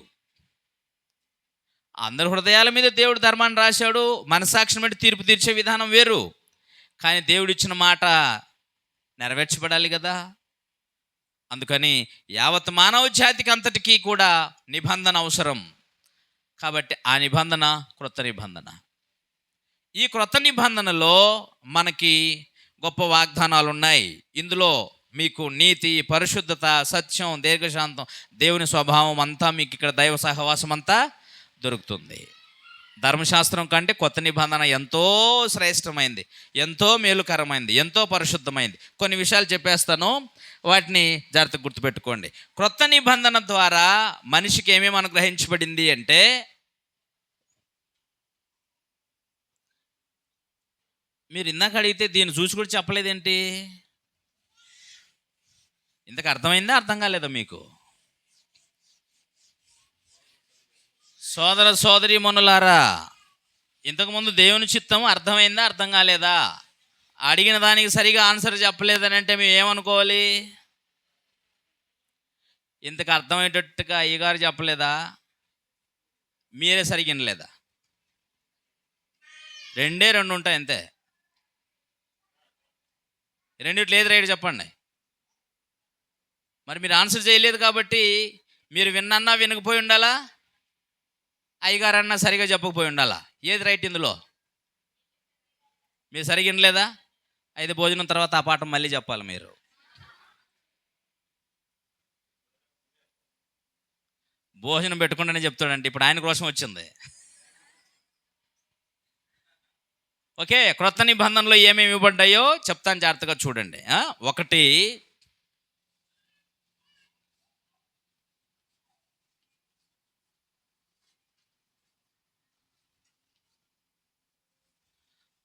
అందరి హృదయాల మీద దేవుడు ధర్మాన్ని రాశాడు. మనసాక్షిని బట్టి తీర్పు తీర్చే విధానం వేరు. కానీ దేవుడిచ్చిన మాట నెరవేర్చబడాలి కదా. అందుకని యావత్ మానవ జాతికి అంతటికీ కూడా నిబంధన అవసరం. కాబట్టి ఆ నిబంధన క్రొత్త నిబంధన. ఈ క్రొత్త నిబంధనలో మనకి గొప్ప వాగ్దానాలు ఉన్నాయి. ఇందులో మీకు నీతి, పరిశుద్ధత, సత్యం, దీర్ఘశాంతం, దేవుని స్వభావం అంతా మీకు ఇక్కడ దైవ సహవాసం అంతా దొరుకుతుంది. ధర్మశాస్త్రం కంటే కొత్త నిబంధన ఎంతో శ్రేష్టమైంది, ఎంతో మేలుకరమైంది, ఎంతో పరిశుద్ధమైంది. కొన్ని విషయాలు చెప్పేస్తాను, వాటిని జాగ్రత్తగా గుర్తుపెట్టుకోండి. క్రొత్త నిబంధన ద్వారా మనిషికి ఏమేమి అనుగ్రహించబడింది అంటే, మీరు ఇందాక అడిగితే దీన్ని చూసి కూడా చెప్పలేదేంటి? ఇంతకు అర్థమైందా, అర్థం కాలేదా మీకు? సోదర సోదరీమణులారా, ఇంతకుముందు దేవుని చిత్తం అర్థమైందా, అర్థం కాలేదా? అడిగిన దానికి సరిగా ఆన్సర్ చెప్పలేదని అంటే మేము ఏమనుకోవాలి? ఇంతకు అర్థమయ్యేటట్టుగా అయ్యగారు చెప్పలేదా? మీరే సరిగా వినలేదా? రెండు ఉంటాయి అంతే. రెండిట్లో ఏది రైట్ చెప్పండి. మరి మీరు ఆన్సర్ చేయలేదు కాబట్టి మీరు విన్నన్నా వినకపోయి ఉండాలా, అయ్యగారన్నా సరిగా చెప్పకపోయి ఉండాలా. ఏది రైట్ ఇందులో? మీరు సరిగా వినలేదా? అయితే భోజనం తర్వాత ఆ పాఠం మళ్ళీ చెప్పాలి. మీరు భోజనం పెట్టుకుంటేనే చెప్తాడంటే ఇప్పుడు ఆయన కోసం వచ్చింది. ఓకే, క్రొత్త నిబంధనలో ఏమేమి ఇవ్వబడ్డాయో చెప్తాను, జాగ్రత్తగా చూడండి. ఒకటి,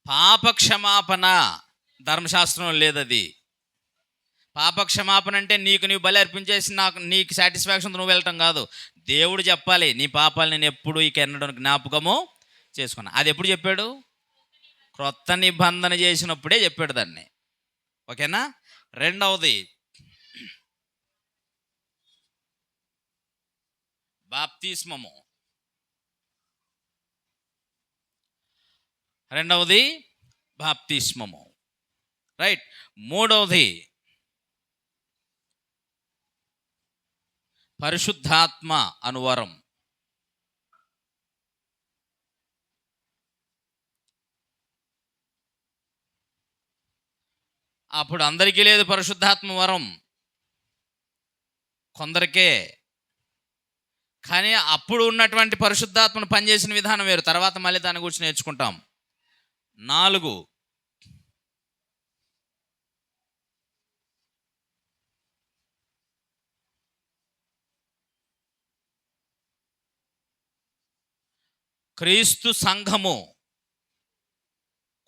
పాపక్షమాపణ. ధర్మశాస్త్రం లేదది. పాపక్షమాపణ అంటే నీవు బలి అర్పించేసి నీకు సాటిస్ఫాక్షన్ నువ్వు వెళ్ళటం కాదు. దేవుడు చెప్పాలి, నీ పాపాలు నేను ఎప్పుడు ఇక ఎన్నడూ జ్ఞాపకము చేసుకున్నా. అది ఎప్పుడు చెప్పాడు? క్రొత్త నిబంధన చేసినప్పుడే చెప్పాడు దాన్ని. ఓకేనా? రెండవది బాప్తిస్మము. రైట్. మూడవది పరిశుద్ధాత్మ అనువరం. అప్పుడు అందరికీ లేదు పరిశుద్ధాత్మ వరం, కొందరికే. కానీ అప్పుడు ఉన్నటువంటి పరిశుద్ధాత్మను పనిచేసిన విధానం వేరు. తర్వాత మళ్ళీ దాని గురించి నేర్చుకుంటాం. 4, క్రీస్తు సంఘము.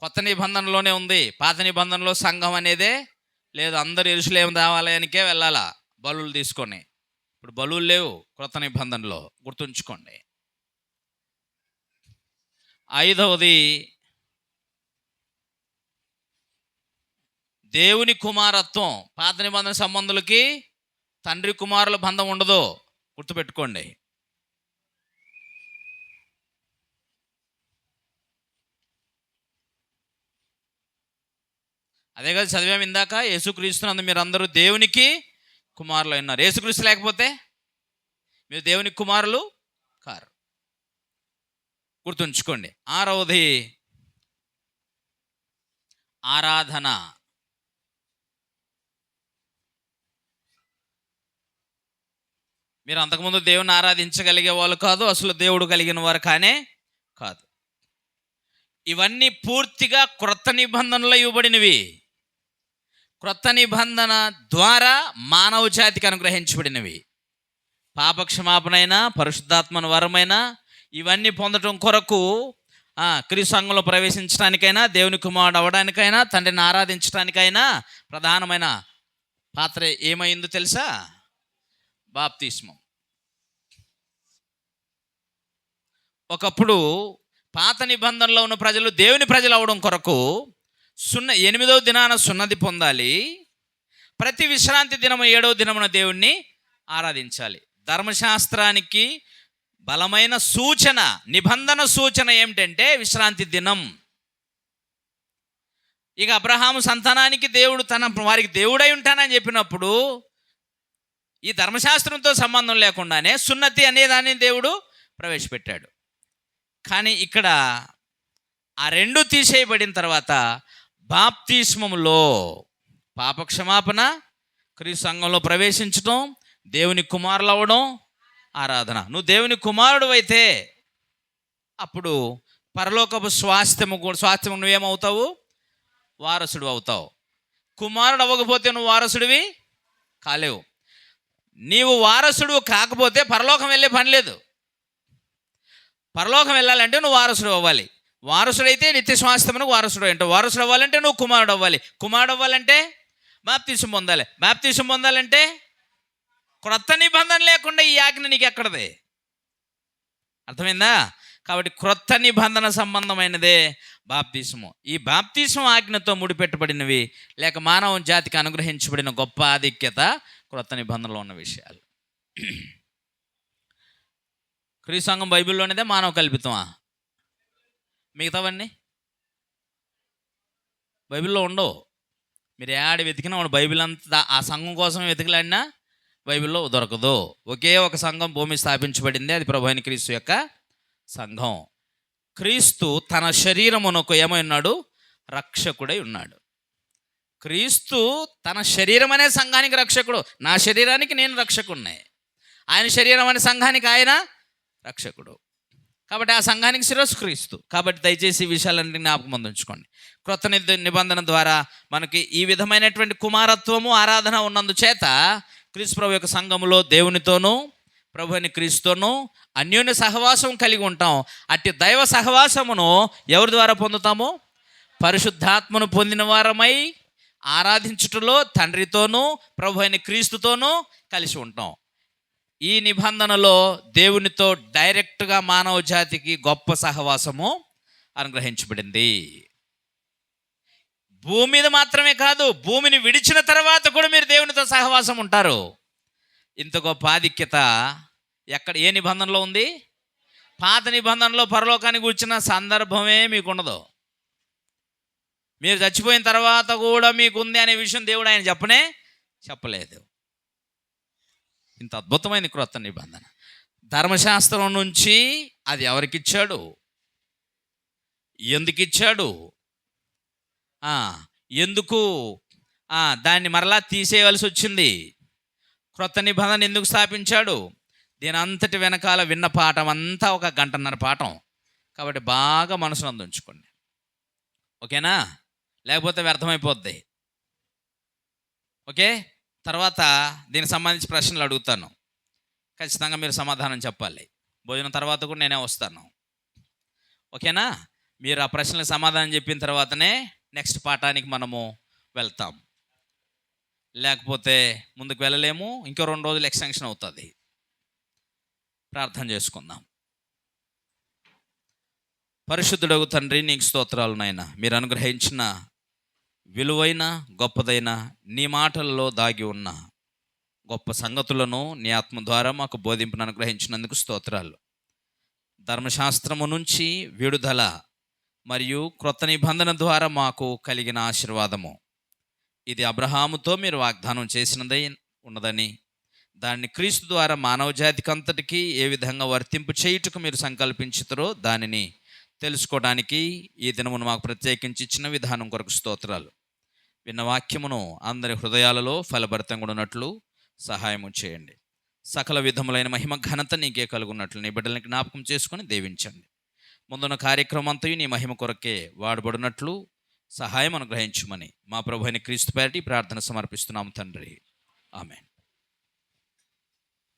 కొత్త నిబంధనలోనే ఉంది, పాత నిబంధనలో సంఘం అనేదే లేదు. అందరు యెరూషలేము దేవాలయానికే వెళ్ళాలా బలులు తీసుకొని. ఇప్పుడు బలులు లేవు క్రొత్త నిబంధనలో, గుర్తుంచుకోండి. 5వది దేవుని కుమారత్వం. పాత నిబంధన సంబంధులకి తండ్రి కుమారుల బంధం ఉండదు, గుర్తుపెట్టుకోండి. అదే కదా చదివాము ఇందాక, యేసుక్రీస్తునందు మీరు అందరూ దేవునికి కుమారులు ఉన్నారు. యేసుక్రీస్తు లేకపోతే మీరు దేవుని కుమారులు కారు. గుర్తుంచుకోండి. 6వది ఆరాధన. మీరు అంతకుముందు దేవుని ఆరాధించగలిగే వాళ్ళు కాదు, అసలు దేవుడు కలిగిన వారు కానే కాదు. ఇవన్నీ పూర్తిగా క్రొత్త నిబంధనలో ఇవ్వబడినవి. క్రొత్త నిబంధన ద్వారా మానవ జాతికి అనుగ్రహించబడినవి. పాపక్షమాపణైనా, పరిశుద్ధాత్మన వరమైనా ఇవన్నీ పొందడం కొరకు క్రీస్తు సంఘంలో ప్రవేశించడానికైనా, దేవుని కుమారుడు అవ్వడానికైనా, తండ్రిని ఆరాధించడానికైనా ప్రధానమైన పాత్ర ఏమైందో తెలుసా? బాప్తిస్మం. ఒకప్పుడు పాత నిబంధనలో ఉన్న ప్రజలు దేవుని ప్రజలు అవడం కొరకు 8వ దినాన సున్నతి పొందాలి. ప్రతి విశ్రాంతి దినము 7వ దినమున దేవుణ్ణి ఆరాధించాలి. ధర్మశాస్త్రానికి బలమైన సూచన, నిబంధన సూచన ఏమిటంటే విశ్రాంతి దినం. ఇక అబ్రహాము సంతానానికి దేవుడు వారికి దేవుడై ఉంటానని చెప్పినప్పుడు ఈ ధర్మశాస్త్రంతో సంబంధం లేకుండానే సున్నతి అనేదాన్ని దేవుడు ప్రవేశపెట్టాడు. కానీ ఇక్కడ ఆ రెండు తీసేయబడిన తర్వాత బాప్తిస్మములో పాపక్షమాపణ, క్రీస్తు సంఘంలో ప్రవేశించడం, దేవుని కుమారులు అవ్వడం, ఆరాధన. నువ్వు దేవుని కుమారుడు అయితే అప్పుడు పరలోకపు స్వాస్థ్యము నువ్వేమవుతావు? వారసుడు అవుతావు. కుమారుడు అవ్వకపోతే నువ్వు వారసుడివి కాలేవు. నీవు వారసుడు కాకపోతే పరలోకం వెళ్ళే పని లేదు. పరలోకం వెళ్ళాలంటే నువ్వు వారసుడు అవ్వాలి. వారసుడైతే నిత్య స్వాస్థ్యమునకు వారసుడు అంటే, వారసుడు అవ్వాలంటే నువ్వు కుమారుడు అవ్వాలి. కుమారుడు అవ్వాలంటే బాప్తిసం పొందాలి. బాప్తిసం పొందాలంటే క్రొత్త నిబంధన లేకుండా ఈ ఆజ్ఞ నీకు ఎక్కడదే? అర్థమైందా? కాబట్టి క్రొత్త నిబంధన సంబంధమైనదే బాప్తిసము. ఈ బాప్తిసం ఆజ్ఞతో ముడిపెట్టబడినవి, లేక మానవ జాతికి అనుగ్రహించబడిన గొప్ప ఆధిక్యత క్రొత్త నిబంధనలో ఉన్న విషయాలు. క్రీస్తు సంఘం బైబిల్లోనిదే, మానవ కల్పితమా? మిగతావన్నీ బైబిల్లో ఉండవు. మీరు ఏడు వెతికినా బైబిల్ అంతా ఆ సంఘం కోసం వెతికలాడినా బైబిల్లో దొరకదు. ఒకే ఒక సంఘం భూమి స్థాపించబడింది, అది ప్రభు అయిన క్రీస్తు యొక్క సంఘం. క్రీస్తు తన శరీరమునకు ఏమై ఉన్నాడు? రక్షకుడై ఉన్నాడు. క్రీస్తు తన శరీరం అనే సంఘానికి రక్షకుడు. నా శరీరానికి నేను రక్షకుడినే, ఆయన శరీరం అనే సంఘానికి ఆయన రక్షకుడు. కాబట్టి ఆ సంఘానికి శిరస్సు క్రీస్తు. కాబట్టి దయచేసి ఈ విషయాలన్నీ జ్ఞాపకం ఉంచుకోండి. క్రొత్త నిబంధన ద్వారా మనకి ఈ విధమైనటువంటి కుమారత్వము, ఆరాధన ఉన్నందుచేత క్రీస్తు ప్రభు యొక్క సంఘములో దేవునితోనూ ప్రభు అయిన క్రీస్తుతోనూ అన్యోన్య సహవాసం కలిగి ఉంటాం. అట్టి దైవ సహవాసమును ఎవరి ద్వారా పొందుతాము? పరిశుద్ధాత్మను పొందిన వారమై ఆరాధించుటలో తండ్రితోనూ ప్రభు అయిన క్రీస్తుతోనూ కలిసి ఉంటాం. ఈ నిబంధనలో దేవునితో డైరెక్ట్గా మానవ జాతికి గొప్ప సహవాసము అనుగ్రహించబడింది. భూమి మీద మాత్రమే కాదు, భూమిని విడిచిన తర్వాత కూడా మీరు దేవునితో సహవాసం ఉంటారు. ఇంత గొప్ప ఆధిక్యత ఏ నిబంధనలో ఉంది? పాత నిబంధనలో పరలోకానికి కూర్చున్న సందర్భమే మీకు ఉండదు. మీరు చచ్చిపోయిన తర్వాత కూడా మీకు ఉంది అనే విషయం దేవుడు ఆయన చెప్పలేదు. ఇంత అద్భుతమైన క్రొత్త నిబంధన. ధర్మశాస్త్రం నుంచి అది ఎవరికిచ్చాడు? ఎందుకు ఇచ్చాడు? ఎందుకు దాన్ని మరలా తీసేయవలసి వచ్చింది? క్రొత్త నిబంధన ఎందుకు స్థాపించాడు? దీని అంతటి వెనకాల విన్న పాఠం అంతా 1 గంటన్నర పాఠం. కాబట్టి బాగా మనసులో ఉంచుకోండి, ఓకేనా? లేకపోతే వ్యర్థమైపోద్ది. ఓకే, తర్వాత దీనికి సంబంధించి ప్రశ్నలు అడుగుతాను, ఖచ్చితంగా మీరు సమాధానం చెప్పాలి. భోజనం తర్వాత కూడా నేనే వస్తాను, ఓకేనా? మీరు ఆ ప్రశ్నలకు సమాధానం చెప్పిన తర్వాతనే నెక్స్ట్ పాఠానికి మనము వెళ్తాం. లేకపోతే ముందుకు వెళ్ళలేము. ఇంకో 2 రోజులు ఎక్స్టెన్షన్ అవుతుంది. ప్రార్థన చేసుకుందాం. పరిశుద్ధుడగు తండ్రి, నీకు స్తోత్రాలు నాయనా. మీరు అనుగ్రహించిన విలువైన గొప్పదైన నీ మాటల్లో దాగి ఉన్న గొప్ప సంగతులను నీ ఆత్మ ద్వారా మాకు బోధింపును అనుగ్రహించినందుకు స్తోత్రాలు. ధర్మశాస్త్రము నుంచి విడుదల మరియు క్రొత్త నిబంధన ద్వారా మాకు కలిగిన ఆశీర్వాదము, ఇది అబ్రహాముతో మీరు వాగ్దానం చేసినదై ఉన్నదని, దాన్ని క్రీస్తు ద్వారా మానవ జాతికి అంతటికీ ఏ విధంగా వర్తింపు చేయుటకు మీరు సంకల్పించుతారో దానిని తెలుసుకోవడానికి ఈ దినమును మాకు ప్రత్యేకించి ఇచ్చిన విధానం కొరకు స్తోత్రాలు. విన్న వాక్యమును అందరి హృదయాలలో ఫలభరితంగా ఉన్నట్లు సహాయము చేయండి. సకల విధములైన మహిమ ఘనత నీకే కలుగున్నట్లు నీ బిడ్డల్ని జ్ఞాపకం చేసుకొని దీవించండి. ముందున్న కార్యక్రమం అంతయు నీ మహిమ కొరకే వాడబడినట్లు సహాయం అనుగ్రహించుమని మా ప్రభువైన క్రీస్తు పేరిట ప్రార్థన సమర్పిస్తున్నాము తండ్రి. ఆమేన్.